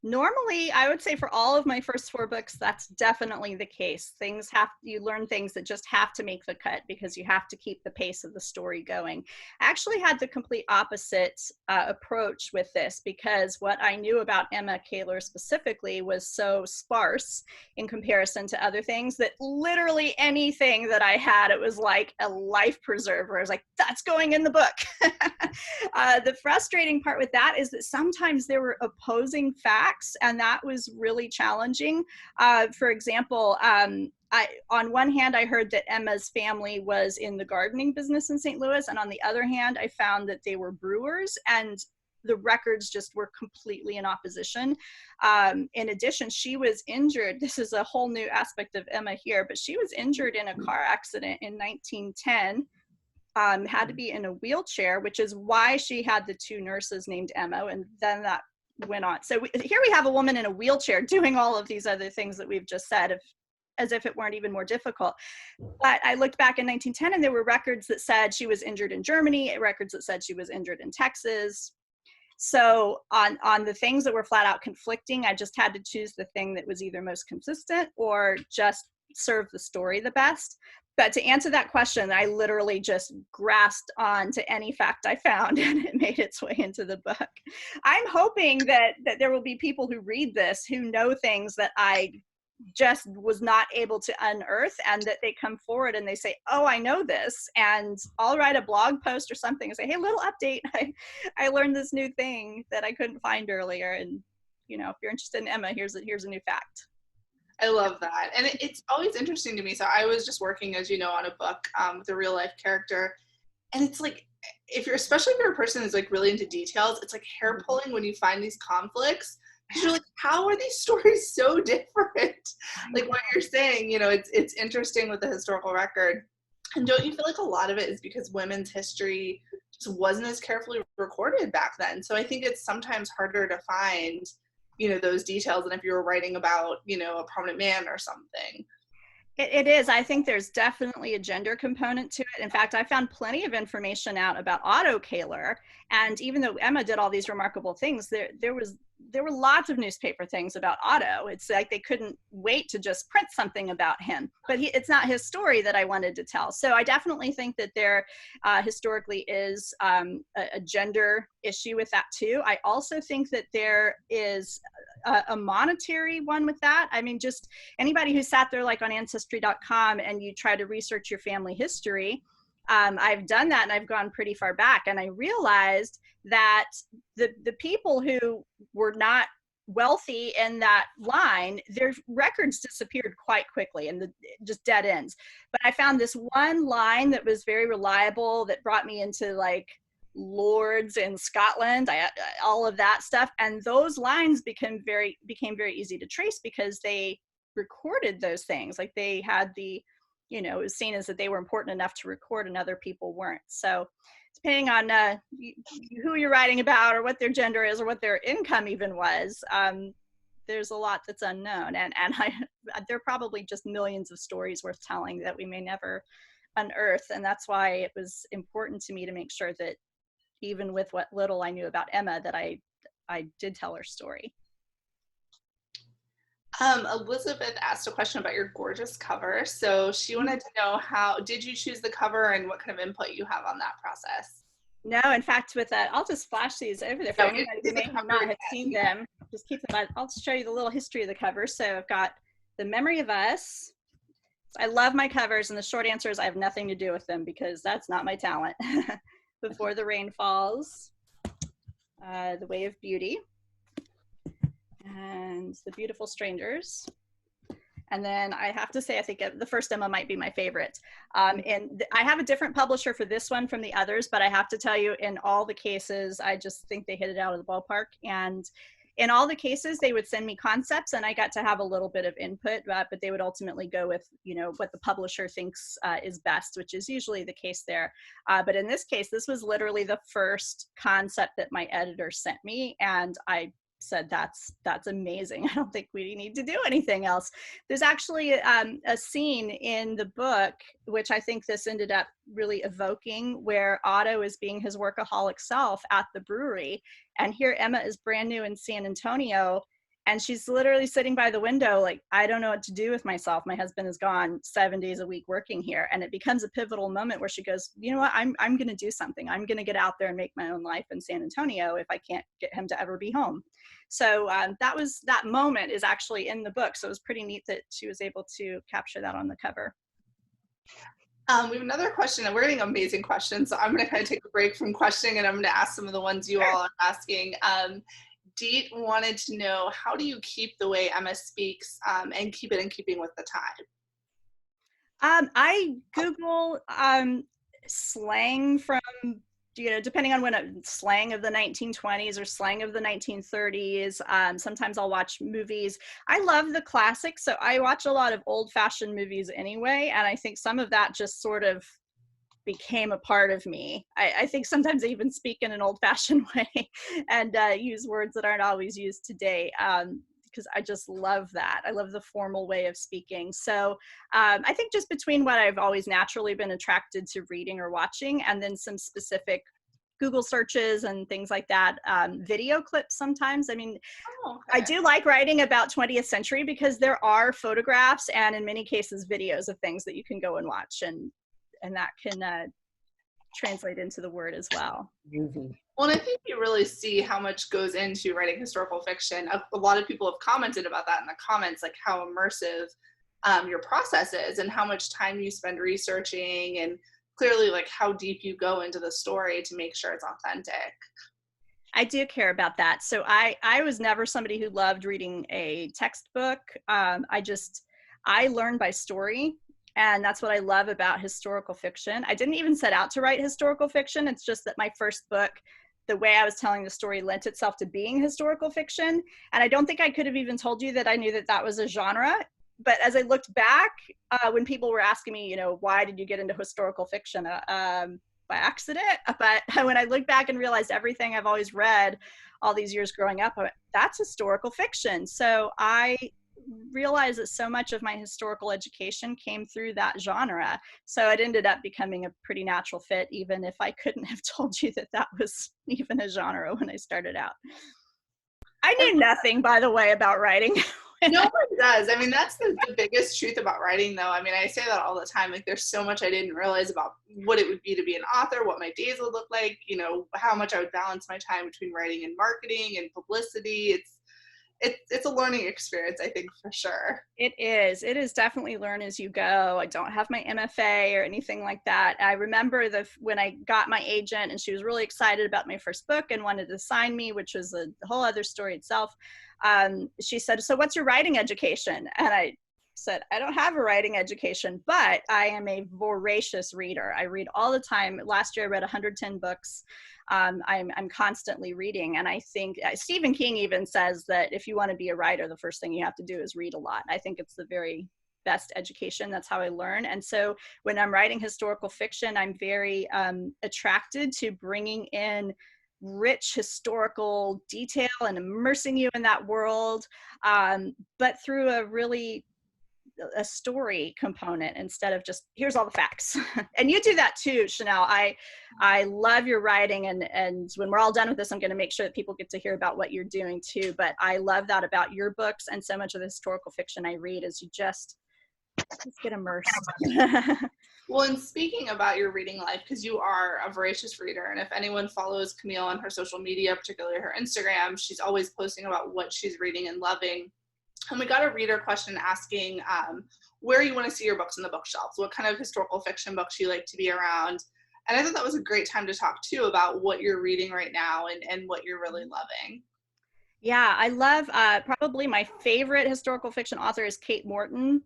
Normally, I would say for all of my first 4 books, that's definitely the case. You learn things that just have to make the cut because you have to keep the pace of the story going. I actually had the complete opposite approach with this, because what I knew about Emma Kaler specifically was so sparse in comparison to other things that literally anything that I had, it was like a life preserver. I was like, that's going in the book. The frustrating part with that is that sometimes there were opposing facts, and that was really challenging. For example, on one hand, I heard that Emma's family was in the gardening business in St. Louis, and on the other hand, I found that they were brewers, and the records just were completely in opposition. In addition, she was injured. This is a whole new aspect of Emma here, but she was injured in a car accident in 1910. had to be in a wheelchair, which is why she had the two nurses named Emma, and then that went on. So here we have a woman in a wheelchair doing all of these other things that we've just said, as if it weren't even more difficult. But I looked back in 1910 and there were records that said she was injured in Germany, records that said she was injured in Texas. So on the things that were flat out conflicting, I just had to choose the thing that was either most consistent or just served the story the best. But to answer that question, I literally just grasped on to any fact I found and it made its way into the book. I'm hoping that there will be people who read this who know things that I just was not able to unearth, and that they come forward and they say, oh, I know this, and I'll write a blog post or something and say, hey, little update, I learned this new thing that I couldn't find earlier, and if you're interested in Emma, here's a new fact. I love that. And it's always interesting to me. So I was just working, as you know, on a book with a real life character, and it's like, especially if you're a person who's like really into details, it's like hair pulling when you find these conflicts. You're like, how are these stories so different? Like what you're saying, it's interesting with the historical record. And don't you feel like a lot of it is because women's history just wasn't as carefully recorded back then? So I think it's sometimes harder to find, those details than if you were writing about, a prominent man or something. It is. I think there's definitely a gender component to it. In fact, I found plenty of information out about Otto Kaler. And even though Emma did all these remarkable things, there were lots of newspaper things about Otto. It's like they couldn't wait to just print something about him. But it's not his story that I wanted to tell. So I definitely think that there historically is a gender issue with that too. I also think that there is a monetary one with that. I mean, just anybody who sat there like on Ancestry.com and you try to research your family history, I've done that and I've gone pretty far back, and I realized that the people who were not wealthy in that line, their records disappeared quite quickly and just dead ends. But I found this one line that was very reliable that brought me into like lords in Scotland, all of that stuff, and those lines became very easy to trace because they recorded those things. Like they had it was seen as that they were important enough to record and other people weren't. So depending on who you're writing about or what their gender is or what their income even was, there's a lot that's unknown, and there are probably just millions of stories worth telling that we may never unearth. And that's why it was important to me to make sure that even with what little I knew about Emma, that I did tell her story. Elizabeth asked a question about your gorgeous cover. So she wanted to know, how did you choose the cover and what kind of input you have on that process? No, in fact, with that, I'll just flash these over there for anybody who may not have seen them. Just keep them. I'll show you the little history of the cover. So I've got The Memory of Us. I love my covers, and the short answer is I have nothing to do with them because that's not my talent. Before the Rain Falls, The Way of Beauty, and The Beautiful Strangers. And then I have to say, I think the first Emma might be my favorite. And I have a different publisher for this one from the others, but I have to tell you, in all the cases, I just think they hit it out of the ballpark. And in all the cases, they would send me concepts and I got to have a little bit of input, but they would ultimately go with, what the publisher thinks is best, which is usually the case there. But in this case, this was literally the first concept that my editor sent me, and I said, that's amazing. I don't think we need to do anything else. There's actually a scene in the book, which I think this ended up really evoking, where Otto is being his workaholic self at the brewery. And here Emma is brand new in San Antonio, and she's literally sitting by the window like, I don't know what to do with myself. My husband is gone 7 days a week working here. And it becomes a pivotal moment where she goes, you know what, I'm going to do something. I'm going to get out there and make my own life in San Antonio if I can't get him to ever be home. So that moment is actually in the book. So it was pretty neat that she was able to capture that on the cover. We have another question, and we're getting amazing questions. So I'm going to kind of take a break from questioning, and I'm going to ask some of the ones you all are asking. Deet wanted to know, how do you keep the way Emma speaks and keep it in keeping with the time? I Google slang from, depending on slang of the 1920s or slang of the 1930s. Sometimes I'll watch movies. I love the classics, so I watch a lot of old-fashioned movies anyway, and I think some of that just sort of became a part of me. I think sometimes I even speak in an old-fashioned way and use words that aren't always used today, because I just love that. I love the formal way of speaking. So I think just between what I've always naturally been attracted to reading or watching, and then some specific Google searches and things like that, video clips sometimes. I mean, Oh, I okay. do like writing about 20th century because there are photographs and in many cases videos of things that you can go and watch, and that can translate into the word as well. Well, and I think you really see how much goes into writing historical fiction. A lot of people have commented about that in the comments, like how immersive your process is and how much time you spend researching, and clearly like how deep you go into the story to make sure it's authentic. I do care about that. So I was never somebody who loved reading a textbook. I learn by story. And that's what I love about historical fiction. I didn't even set out to write historical fiction. It's just that my first book, the way I was telling the story, lent itself to being historical fiction. And I don't think I could have even told you that I knew that that was a genre. But as I looked back, when people were asking me, why did you get into historical fiction? By accident. But when I look back and realized everything I've always read all these years growing up, that's historical fiction. So I realized that so much of my historical education came through that genre. So it ended up becoming a pretty natural fit, even if I couldn't have told you that that was even a genre when I started out. I knew nothing, by the way, about writing. No one does. I mean, that's the biggest truth about writing, though. I mean, I say that all the time. Like, there's so much I didn't realize about what it would be to be an author, what my days would look like, how much I would balance my time between writing and marketing and publicity. It's a learning experience, I think, for sure. It is. It is definitely learn as you go. I don't have my MFA or anything like that. I remember when I got my agent and she was really excited about my first book and wanted to sign me, which was a whole other story itself. She said, "So what's your writing education?" And I said, "I don't have a writing education, but I am a voracious reader. I read all the time. Last year I read 110 books. I'm constantly reading, and I think Stephen King even says that if you want to be a writer, the first thing you have to do is read a lot. I think it's the very best education. That's how I learn. And so when I'm writing historical fiction, I'm very attracted to bringing in rich historical detail and immersing you in that world, but through a story component instead of just here's all the facts. And you do that too, Chanel. I love your writing, and when we're all done with this, I'm going to make sure that people get to hear about what you're doing too. But I love that about your books, and so much of the historical fiction I read is you just get immersed. Well, and speaking about your reading life, because you are a voracious reader, and if anyone follows Camille on her social media, particularly her Instagram, she's always posting about what she's reading and loving. And we got a reader question asking where you want to see your books in the bookshelves, what kind of historical fiction books you like to be around. And I thought that was a great time to talk too about what you're reading right now and what you're really loving. Yeah, I love, probably my favorite historical fiction author is Kate Morton.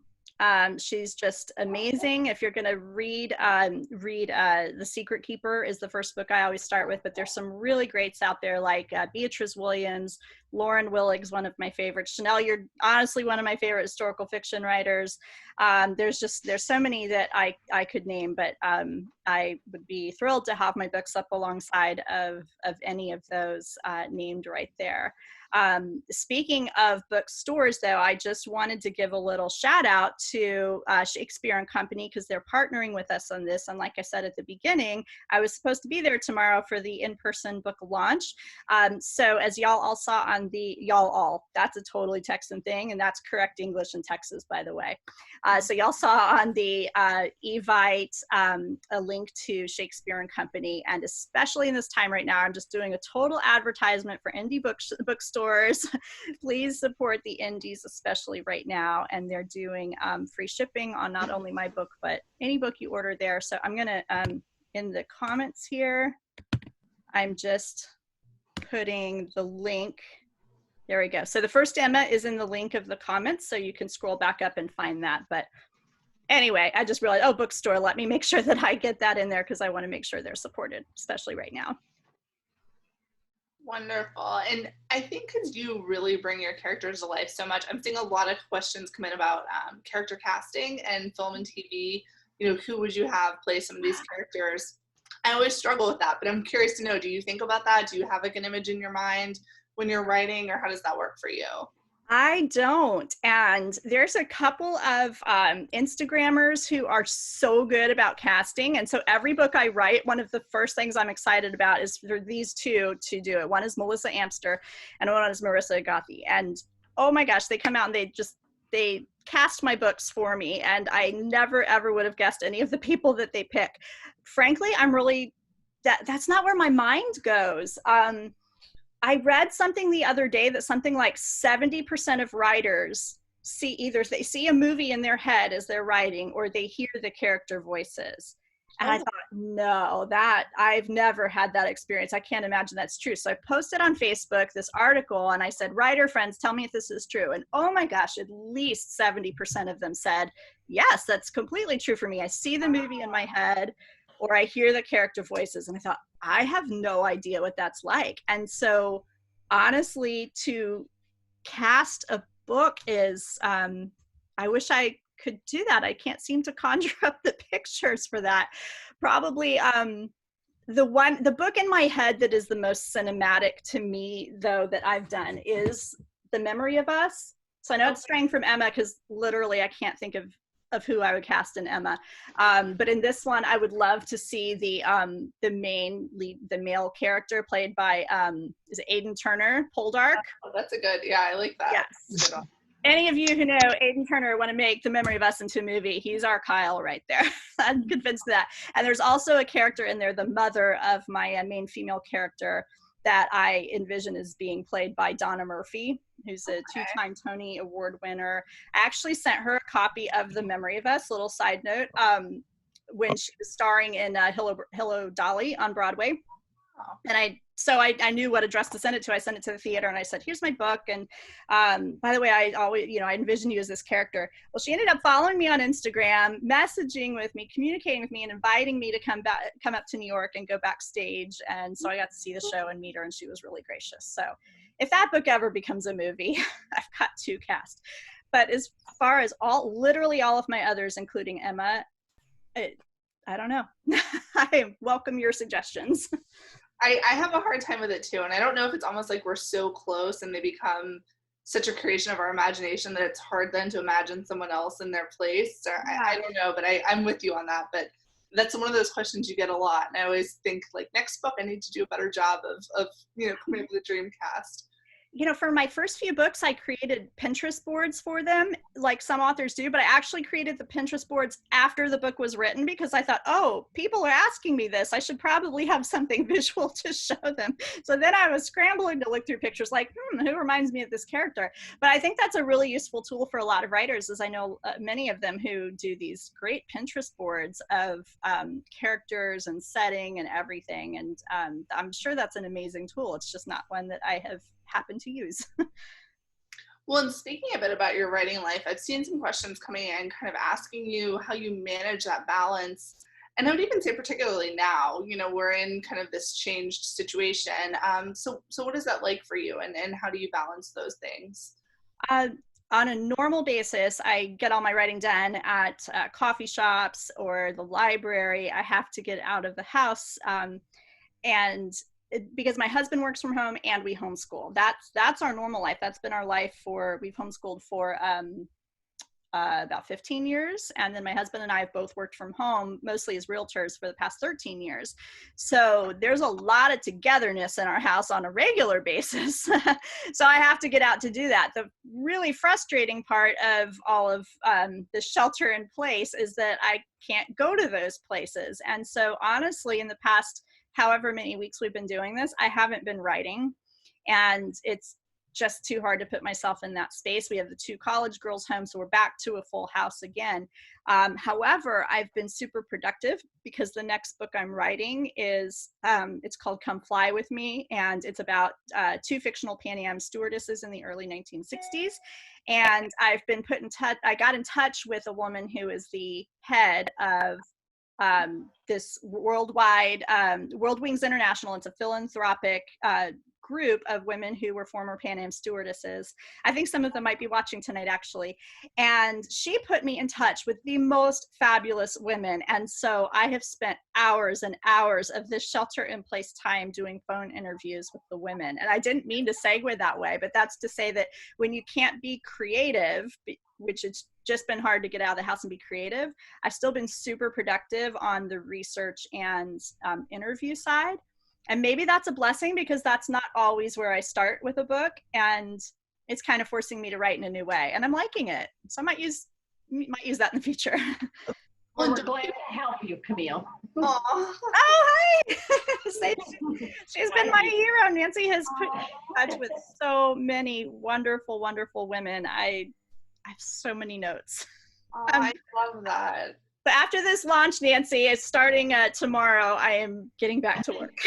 She's just amazing. If you're going to read The Secret Keeper is the first book I always start with, but there's some really greats out there like Beatrice Williams, Lauren Willig's one of my favorites. Chanel, you're honestly one of my favorite historical fiction writers. There's so many that I could name, but I would be thrilled to have my books up alongside of any of those named right there. Speaking of bookstores, though, I just wanted to give a little shout out to Shakespeare and Company because they're partnering with us on this. And like I said at the beginning, I was supposed to be there tomorrow for the in-person book launch. So as y'all all saw on that's a totally Texan thing, and that's correct English in Texas, by the way. So y'all saw on the Evite a link to Shakespeare and Company, and especially in this time right now, I'm just doing a total advertisement for indie bookstores. Please support the indies, especially right now, and they're doing free shipping on not only my book, but any book you order there. So I'm gonna, in the comments here, I'm just putting the link. There we go. So the first Emma is in the link of the comments, so you can scroll back up and find that. But anyway, I just realized, bookstore, let me make sure that I get that in there because I want to make sure they're supported, especially right now. Wonderful. And I think because you really bring your characters to life so much, I'm seeing a lot of questions come in about character casting and film and TV you know, who would you have play some of these characters? I always struggle with that, but I'm curious to know, do you think about that? Do you have like an image in your mind when you're writing, or how does that work for you? I don't. And there's a couple of Instagrammers who are so good about casting. And so every book I write, one of the first things I'm excited about is for these two to do it. One is Melissa Amster and one is Marissa Gothi. And oh my gosh, they come out and they cast my books for me. And I never, ever would have guessed any of the people that they pick. Frankly, I'm really, that's not where my mind goes. I read something the other day that something like 70% of writers see either they see a movie in their head as they're writing or they hear the character voices. And I thought, no, that I've never had that experience. I can't imagine that's true. So I posted on Facebook this article and I said, writer friends, tell me if this is true. And oh my gosh, at least 70% of them said, yes, that's completely true for me. I see the movie in my head or I hear the character voices. And I thought, I have no idea what that's like. And so honestly, to cast a book is, I wish I could do that. I can't seem to conjure up the pictures for that. Probably the book in my head that is the most cinematic to me, though, that I've done is The Memory of Us. So I know it's straying from Emma because literally I can't think of who I would cast in Emma. But in this one, I would love to see the main lead, the male character played by, is it Aidan Turner, Poldark? Oh, that's a good, yeah, I like that. Yes. Any of you who know Aidan Turner want to make The Memory of Us into a movie, he's our Kyle right there. I'm convinced of that. And there's also a character in there, the mother of my main female character, that I envision as being played by Donna Murphy, who's a two-time Tony Award winner. I actually sent her a copy of The Memory of Us, little side note, when she was starring in Hello, Dolly on Broadway. And I knew what address to send it to. I sent it to the theater and I said, here's my book. And by the way, I always, I envision you as this character. Well, she ended up following me on Instagram, messaging with me, communicating with me, and inviting me to come up to New York and go backstage. And so I got to see the show and meet her, and she was really gracious. So if that book ever becomes a movie, I've got two cast. But as far as literally all of my others, including Emma, I don't know. I welcome your suggestions. I have a hard time with it too. And I don't know if it's almost like we're so close and they become such a creation of our imagination that it's hard then to imagine someone else in their place. Or I don't know, but I'm with you on that. But that's one of those questions you get a lot. And I always think like next book, I need to do a better job of coming up with a dream cast. For my first few books, I created Pinterest boards for them, like some authors do, but I actually created the Pinterest boards after the book was written because I thought, oh, people are asking me this. I should probably have something visual to show them. So then I was scrambling to look through pictures like, who reminds me of this character? But I think that's a really useful tool for a lot of writers, as I know many of them who do these great Pinterest boards of characters and setting and everything. And I'm sure that's an amazing tool. It's just not one that I have happen to use. Well, and speaking a bit about your writing life, I've seen some questions coming in kind of asking you how you manage that balance. And I would even say particularly now, we're in kind of this changed situation. So what is that like for you, and how do you balance those things? On a normal basis, I get all my writing done at coffee shops or the library. I have to get out of the house. Because my husband works from home and we homeschool. That's our normal life. That's been our life we've homeschooled for about 15 years. And then my husband and I have both worked from home, mostly as realtors, for the past 13 years. So there's a lot of togetherness in our house on a regular basis. So I have to get out to do that. The really frustrating part of all of the shelter in place is that I can't go to those places. And so honestly, in the past however many weeks we've been doing this, I haven't been writing, and it's just too hard to put myself in that space. We have the 2 college girls home, so we're back to a full house again. However, I've been super productive because the next book I'm writing is, it's called Come Fly With Me, and it's about 2 fictional Pan Am stewardesses in the early 1960s. And I've been I got in touch with a woman who is the head of this worldwide World Wings International. It's a philanthropic group of women who were former Pan Am stewardesses. I think some of them might be watching tonight, actually. And she put me in touch with the most fabulous women. And so I have spent hours and hours of this shelter-in-place time doing phone interviews with the women. And I didn't mean to segue that way, but that's to say that when you can't be creative, which it's just been hard to get out of the house and be creative, I've still been super productive on the research and interview side. And maybe that's a blessing, because that's not always where I start with a book, and it's kind of forcing me to write in a new way, and I'm liking it. So I might use that in the future. Well, we're glad to help you, Camille. Aw. Oh, hi! She's been my hero. Nancy has put me in touch with so many wonderful, wonderful women. I have so many notes. Oh, I love that. But after this launch, Nancy, is starting tomorrow. I am getting back to work.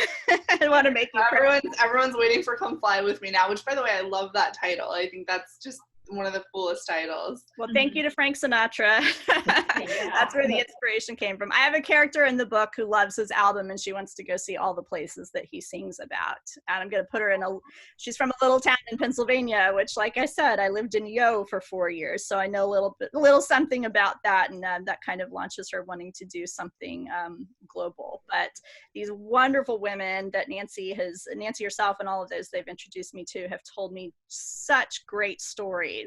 I want to make you proud. Everyone's waiting for Come Fly With Me now, which, by the way, I love that title. I think that's just one of the coolest titles. Well, thank you to Frank Sinatra. That's where the inspiration came from. I have a character in the book who loves his album, and she wants to go see all the places that he sings about. And I'm going to put her in she's from a little town in Pennsylvania, which, like I said, I lived in Yo for 4 years. So I know a little something about that. And that kind of launches her wanting to do something global. But these wonderful women that Nancy herself and all of those they've introduced me to have told me such great stories.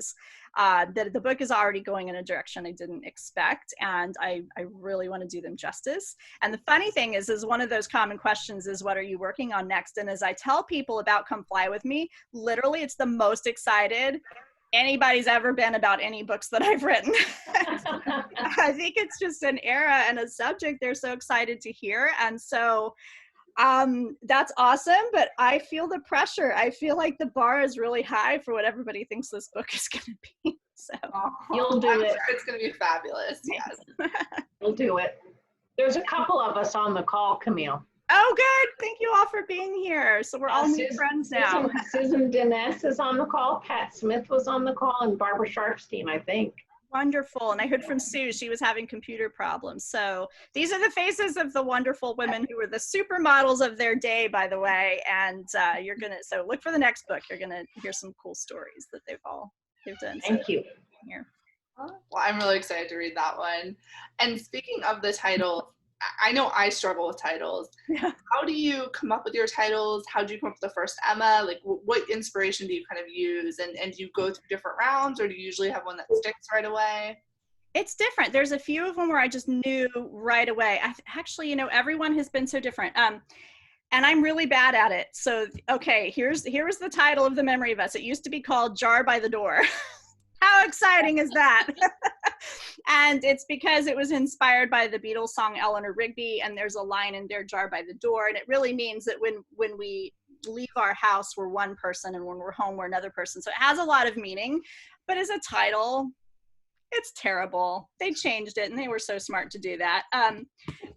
That the book is already going in a direction I didn't expect, and I really want to do them justice. And the funny thing is one of those common questions is, what are you working on next? And as I tell people about Come Fly With Me, literally it's the most excited anybody's ever been about any books that I've written. I think it's just an era and a subject they're so excited to hear. And so that's awesome, but I feel the pressure. I feel like the bar is really high for what everybody thinks this book is going to be. So you'll do it. Sure it's going to be fabulous. Yes. You'll do it. There's a couple of us on the call, Camille. Oh, good. Thank you all for being here. So we're all new friends now. Susan Dines is on the call. Pat Smith was on the call, and Barbara Sharpstein, I think. Wonderful. And I heard from Sue, she was having computer problems. So these are the faces of the wonderful women who were the supermodels of their day, by the way. And so look for the next book. You're going to hear some cool stories that they've done. Thank you. Well, I'm really excited to read that one. And speaking of the title, I know I struggle with titles. Yeah. How do you come up with your titles? How do you come up with the first Emma? Like, what inspiration do you kind of use? And do you go through different rounds, or do you usually have one that sticks right away? It's different. There's a few of them where I just knew right away. Actually, everyone has been so different. And I'm really bad at it. So, okay, here's the title of The Memory of Us. It used to be called Jar by the Door. How exciting is that? And it's because it was inspired by the Beatles song Eleanor Rigby, and there's a line in there, Jar by the Door, and it really means that when we leave our house, we're one person, and when we're home, we're another person. So it has a lot of meaning, but as a title, it's terrible. They changed it, and they were so smart to do that.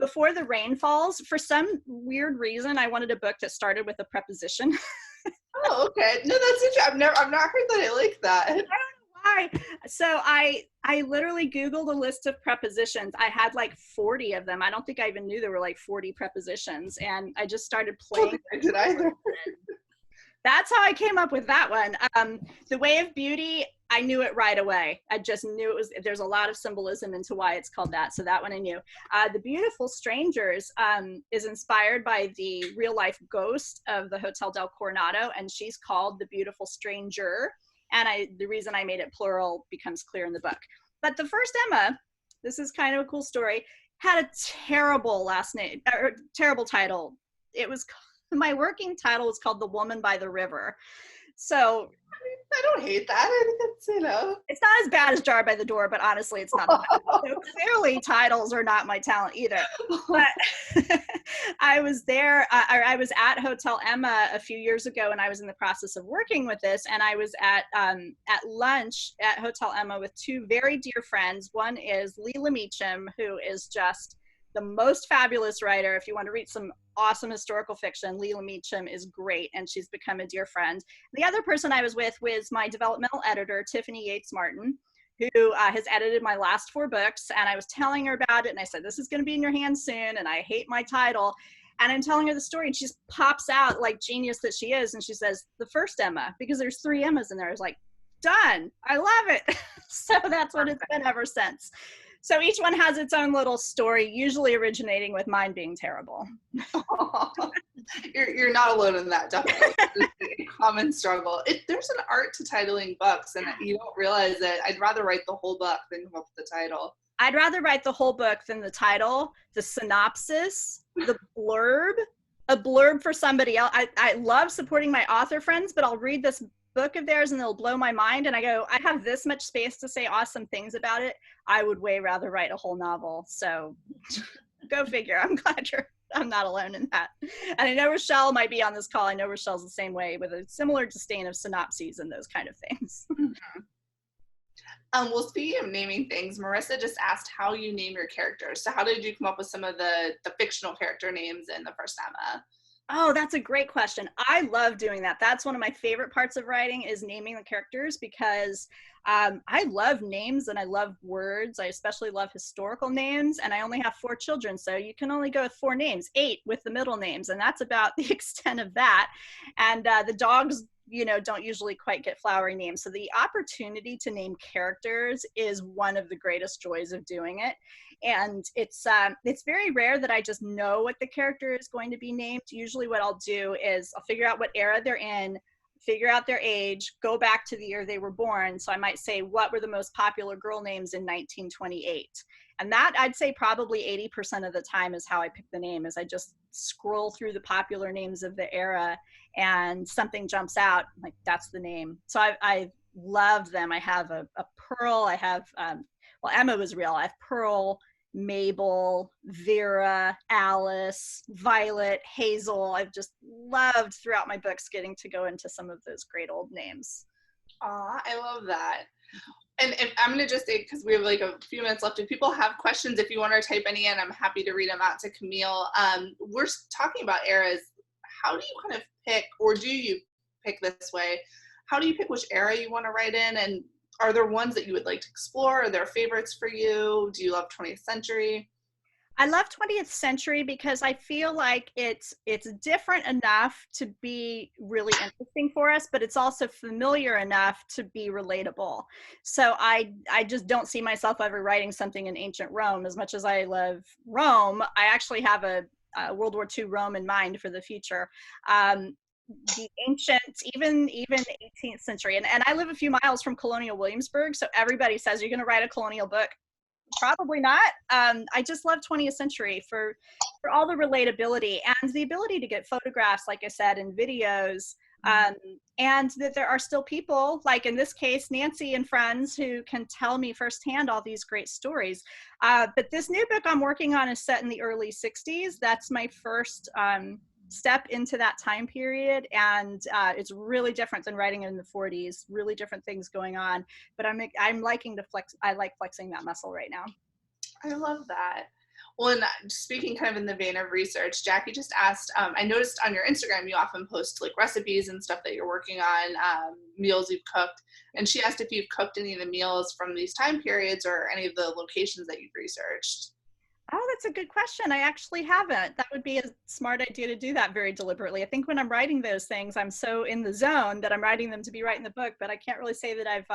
Before the Rain Falls, for some weird reason, I wanted a book that started with a preposition. Oh, okay. No, that's interesting. I've not heard that I like that. So I literally Googled a list of prepositions. I had like 40 of them. I don't think I even knew there were like 40 prepositions, and I just started playing. I did either. That's how I came up with that one. The Way of Beauty, I knew it right away. I just knew there's a lot of symbolism into why it's called that. So that one I knew. The Beautiful Strangers is inspired by the real life ghost of the Hotel del Coronado, and she's called the Beautiful Stranger. And the reason I made it plural becomes clear in the book. But the first Emma, this is kind of a cool story, had a terrible last name, or terrible title. My working title was called The Woman by the River. So I don't hate that. I think it's, it's not as bad as Jar by the Door, but honestly, it's not bad. So clearly titles are not my talent either. But I was there, I was at Hotel Emma a few years ago, and I was in the process of working with this, and I was at lunch at Hotel Emma with two very dear friends. One is Leela Meacham, who is just the most fabulous writer. If you want to read some awesome historical fiction, Leela Meacham is great, and she's become a dear friend. The other person I was with was my developmental editor, Tiffany Yates Martin, who has edited my last 4 books, and I was telling her about it, and I said, this is going to be in your hands soon, and I hate my title. And I'm telling her the story, and she just pops out like genius that she is, and she says, the first Emma, because there's 3 Emmas in there. I was like, done. I love it. So that's what it's been ever since. So each one has its own little story, usually originating with mine being terrible. You're not alone in that, definitely. It's a common struggle. There's an art to titling books, and you don't realize it. I'd rather write the whole book than come up with the title. I'd rather write the whole book than the title, the synopsis, the blurb, a blurb for somebody else. I love supporting my author friends, but I'll read this book of theirs and it'll blow my mind. And I go, I have this much space to say awesome things about it. I would way rather write a whole novel. So go figure. I'm glad I'm not alone in that. And I know Rochelle might be on this call. I know Rochelle's the same way, with a similar disdain of synopses and those kind of things. Well, speaking of naming things, Marissa just asked how you name your characters. So how did you come up with some of the fictional character names in the first Emma? Oh, that's a great question. I love doing that. That's one of my favorite parts of writing, is naming the characters, because I love names and I love words. I especially love historical names, and I only have 4 children, so you can only go with 4 names, 8 with the middle names, and that's about the extent of that. And the dogs, don't usually quite get flowery names. So the opportunity to name characters is one of the greatest joys of doing it. And it's very rare that I just know what the character is going to be named. Usually what I'll do is I'll figure out what era they're in, figure out their age, go back to the year they were born. So I might say, what were the most popular girl names in 1928? And that, I'd say, probably 80% of the time is how I pick the name, is I just scroll through the popular names of the era and something jumps out, I'm like, that's the name. So I love them. I have a Pearl, I have, well, Emma was real. I have Pearl, Mabel, Vera, Alice, Violet, Hazel. I've just loved throughout my books getting to go into some of those great old names. Aw, I love that. And if I'm going to just say, because we have like a few minutes left, if people have questions, if you want to type any in, I'm happy to read them out to Camille. We're talking about eras. How do you kind of pick, or do you pick this way? How do you pick which era you want to write in? And are there ones that you would like to explore? Are there favorites for you? Do you love 20th century? I love 20th century because I feel like it's different enough to be really interesting for us, but it's also familiar enough to be relatable. So I just don't see myself ever writing something in ancient Rome. As much as I love Rome, I actually have a World War II Rome in mind for the future. The ancient, even 18th century, and I live a few miles from Colonial Williamsburg, so everybody says, you're going to write a colonial book. Probably not. I just love 20th century for all the relatability and the ability to get photographs, like I said, and videos, and that there are still people, like in this case, Nancy and friends, who can tell me firsthand all these great stories. But this new book I'm working on is set in the early 60s. That's my first step into that time period, and it's really different than writing in the 40s. Really different things going on, but I'm liking to flex. I like flexing that muscle right now. I love that. Well, and speaking kind of in the vein of research, Jackie just asked, I noticed on your Instagram you often post like recipes and stuff that you're working on, meals you've cooked, and she asked if you've cooked any of the meals from these time periods or any of the locations that you've researched. Oh, that's a good question. I actually haven't. That would be a smart idea to do that very deliberately. I think when I'm writing those things, I'm so in the zone that I'm writing them to be right in the book, but I can't really say that I've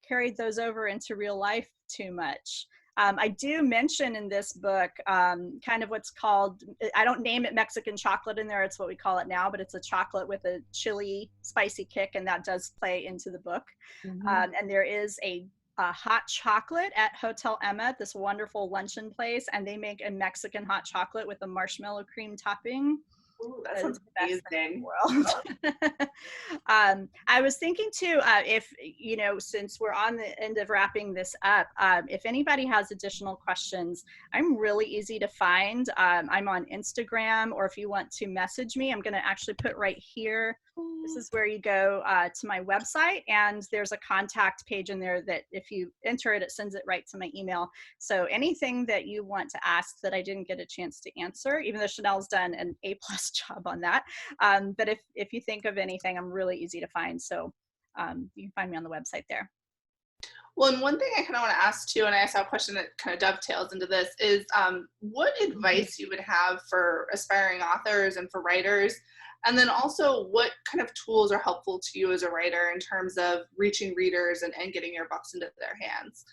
carried those over into real life too much. I do mention in this book kind of what's called, I don't name it Mexican chocolate in there, it's what we call it now, but it's a chocolate with a chili spicy kick, and that does play into the book. And there is a hot chocolate at Hotel Emma, this wonderful luncheon place, and they make a Mexican hot chocolate with a marshmallow cream topping. Ooh, that sounds amazing. I was thinking too, if, since we're on the end of wrapping this up, if anybody has additional questions, I'm really easy to find. I'm on Instagram, or if you want to message me, I'm going to actually put right here. This is where you go to my website, and there's a contact page in there that if you enter it, it sends it right to my email. So anything that you want to ask that I didn't get a chance to answer, even though Chanel's done an A+ job on that. But if you think of anything, I'm really easy to find. So you can find me on the website there. Well, and one thing I kind of want to ask too, and I saw a question that kind of dovetails into this, is what advice you would have for aspiring authors and for writers? And then also, what kind of tools are helpful to you as a writer in terms of reaching readers and getting your books into their hands?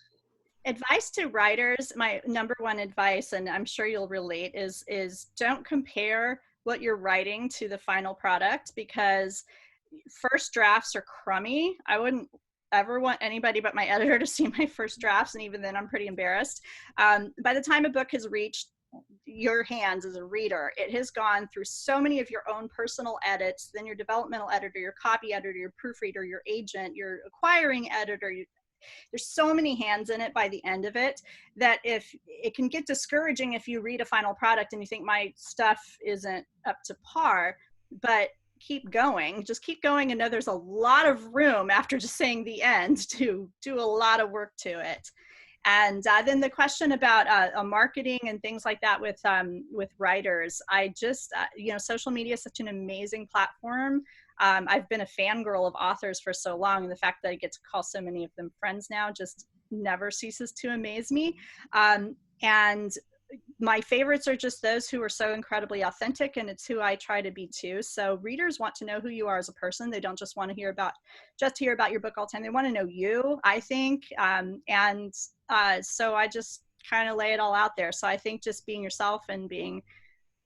Advice to writers, my number one advice, and I'm sure you'll relate, is don't compare what you're writing to the final product, because first drafts are crummy. I wouldn't ever want anybody but my editor to see my first drafts, and even then I'm pretty embarrassed. By the time a book has reached your hands as a reader, it has gone through so many of your own personal edits, then your developmental editor, your copy editor, your proofreader, your agent, your acquiring editor. There's so many hands in it by the end of it, that if it can get discouraging if you read a final product and you think my stuff isn't up to par, but keep going, just keep going, and know there's a lot of room after just saying the end to do a lot of work to it. And then the question about marketing and things like that with writers, I just, social media is such an amazing platform. I've been a fangirl of authors for so long, and the fact that I get to call so many of them friends now just never ceases to amaze me. And my favorites are just those who are so incredibly authentic, and it's who I try to be too. So readers want to know who you are as a person. They don't just want to hear about your book all the time. They want to know you, I think. So I just kind of lay it all out there. So I think just being yourself and being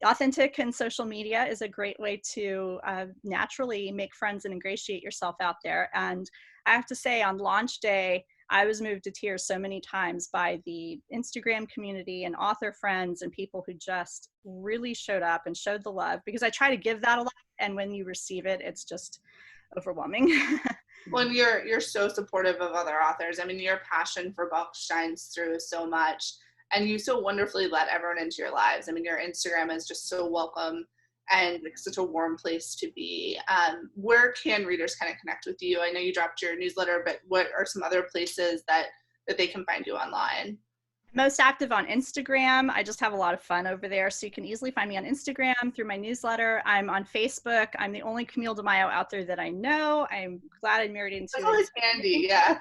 authentic in social media is a great way to naturally make friends and ingratiate yourself out there. And I have to say, on launch day, I was moved to tears so many times by the Instagram community and author friends and people who just really showed up and showed the love, because I try to give that a lot, and when you receive it, it's just overwhelming. When you're so supportive of other authors, I mean, your passion for books shines through so much, and you so wonderfully let everyone into your lives. I mean, your Instagram is just so welcome and like such a warm place to be. Where can readers kind of connect with you? I know you dropped your newsletter, but what are some other places that they can find you online? Most active on Instagram. I just have a lot of fun over there. So you can easily find me on Instagram through my newsletter. I'm on Facebook. I'm the only Camille de Maio out there that I know. I'm glad I married into That's always handy, yeah.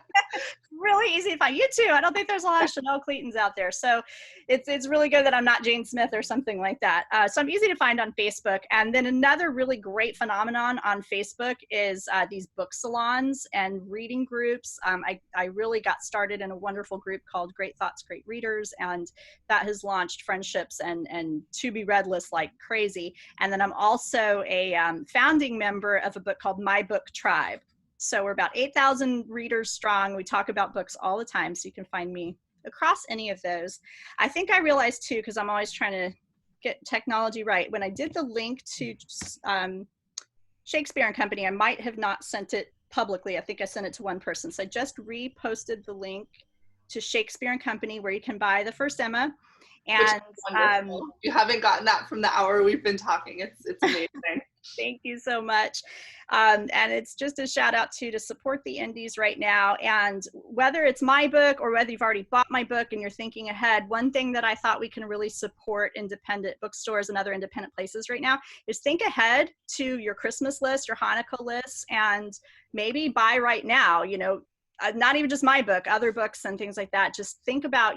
Really easy to find. You too. I don't think there's a lot of Chanel Cleetons out there. So it's really good that I'm not Jane Smith or something like that. So I'm easy to find on Facebook. And then another really great phenomenon on Facebook is these book salons and reading groups. I really got started in a wonderful group called Great Thoughts, Great Readers, and that has launched friendships and to be read lists like crazy. And then I'm also a founding member of a book called My Book Tribe. So we're about 8,000 readers strong. We talk about books all the time, so you can find me across any of those. I think I realized too, because I'm always trying to get technology right, when I did the link to Shakespeare and Company, I might have not sent it publicly. I think I sent it to one person. So I just reposted the link to Shakespeare and Company, where you can buy the first Emma. And you haven't gotten that from the hour we've been talking. It's amazing. Thank you so much. And it's just a shout out to support the indies right now. And whether it's my book or whether you've already bought my book and you're thinking ahead, one thing that I thought we can really support independent bookstores and other independent places right now is think ahead to your Christmas list, your Hanukkah list, and maybe buy right now, not even just my book, other books and things like that. Just think about,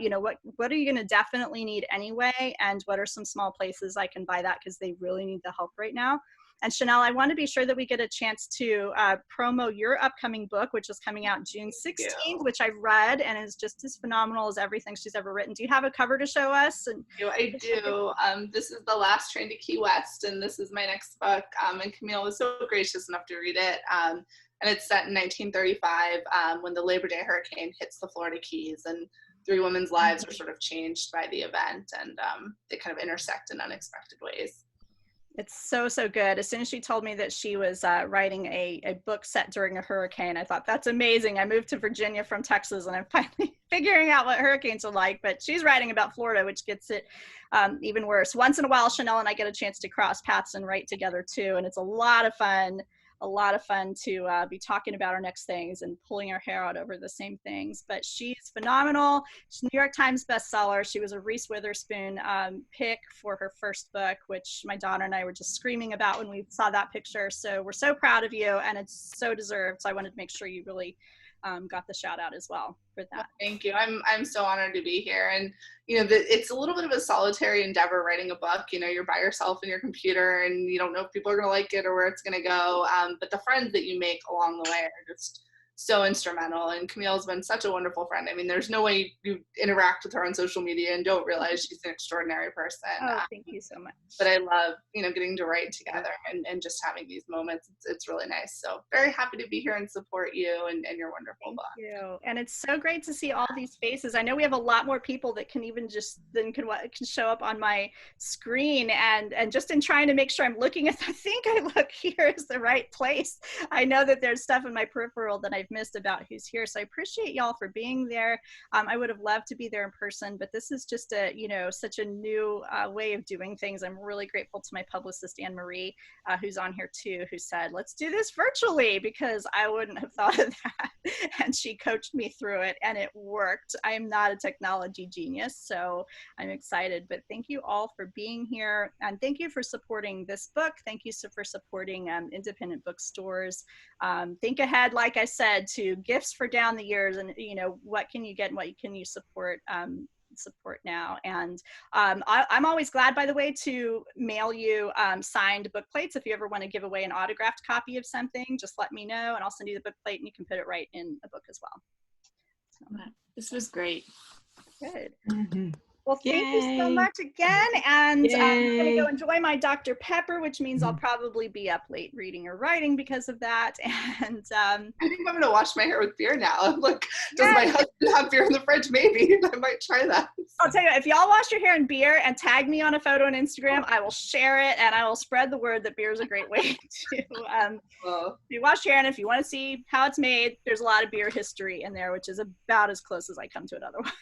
what are you going to definitely need anyway? And what are some small places I can buy that, because they really need the help right now. And Chanel, I want to be sure that we get a chance to promo your upcoming book, which is coming out June 16th, which I've read and is just as phenomenal as everything she's ever written. Do you have a cover to show us? I do. This is The Last Train to Key West, and this is my next book. And Camille was so gracious enough to read it. And it's set in 1935 when the Labor Day hurricane hits the Florida Keys, and three women's lives are sort of changed by the event, and they kind of intersect in unexpected ways. It's so, so good. As soon as she told me that she was writing a book set during a hurricane, I thought, that's amazing. I moved to Virginia from Texas, and I'm finally figuring out what hurricanes are like, but she's writing about Florida, which gets it even worse. Once in a while, Chanel and I get a chance to cross paths and write together too, and it's a lot of fun to be talking about our next things and pulling our hair out over the same things. But she's phenomenal. She's a New York Times bestseller. She was a Reese Witherspoon pick for her first book, which my daughter and I were just screaming about when we saw that picture. So we're so proud of you, and it's so deserved. So I wanted to make sure you really got the shout out as well for that. Thank you. I'm so honored to be here. And, it's a little bit of a solitary endeavor writing a book. You're by yourself in your computer and you don't know if people are going to like it or where it's going to go. But the friends that you make along the way are just so instrumental. And Camille's been such a wonderful friend. I mean, there's no way you interact with her on social media and don't realize she's an extraordinary person. Oh, thank you so much. But I love, getting to write together and just having these moments. It's really nice. So very happy to be here and support you and your wonderful book. Thank you. And it's so great to see all these faces. I know we have a lot more people that can even can show up on my screen, and just in trying to make sure I'm looking at, I think I look here is the right place. I know that there's stuff in my peripheral that I've missed about who's here. So I appreciate y'all for being there. I would have loved to be there in person, but this is just such a new way of doing things. I'm really grateful to my publicist, Anne Marie, who's on here too, who said, let's do this virtually, because I wouldn't have thought of that. And she coached me through it and it worked. I am not a technology genius, so I'm excited, but thank you all for being here. And thank you for supporting this book. Thank you for supporting independent bookstores. Think ahead, like I said, to gifts for down the years, and what can you get and what can you support now. And I'm always glad, by the way, to mail you signed book plates. If you ever want to give away an autographed copy of something, just let me know and I'll send you the book plate and you can put it right in a book as well. So. This was great. Good. Mm-hmm. Well, thank you so much again. And I'm going to go enjoy my Dr. Pepper, which means I'll probably be up late reading or writing because of that. And I think I'm going to wash my hair with beer now. I'm like, does my husband have beer in the fridge? Maybe. I might try that. I'll tell you, if y'all wash your hair in beer and tag me on a photo on Instagram, I will share it and I will spread the word that beer is a great way to you wash your hair. And if you want to see how it's made, there's a lot of beer history in there, which is about as close as I come to it otherwise.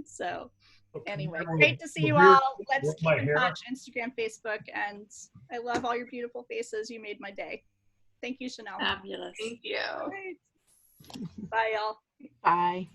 So anyway, great to see you all. Let's keep in touch, Instagram, Facebook, and I love all your beautiful faces. You made my day. Thank you, Chanel. Fabulous. Thank you. Right. Bye, y'all. Bye.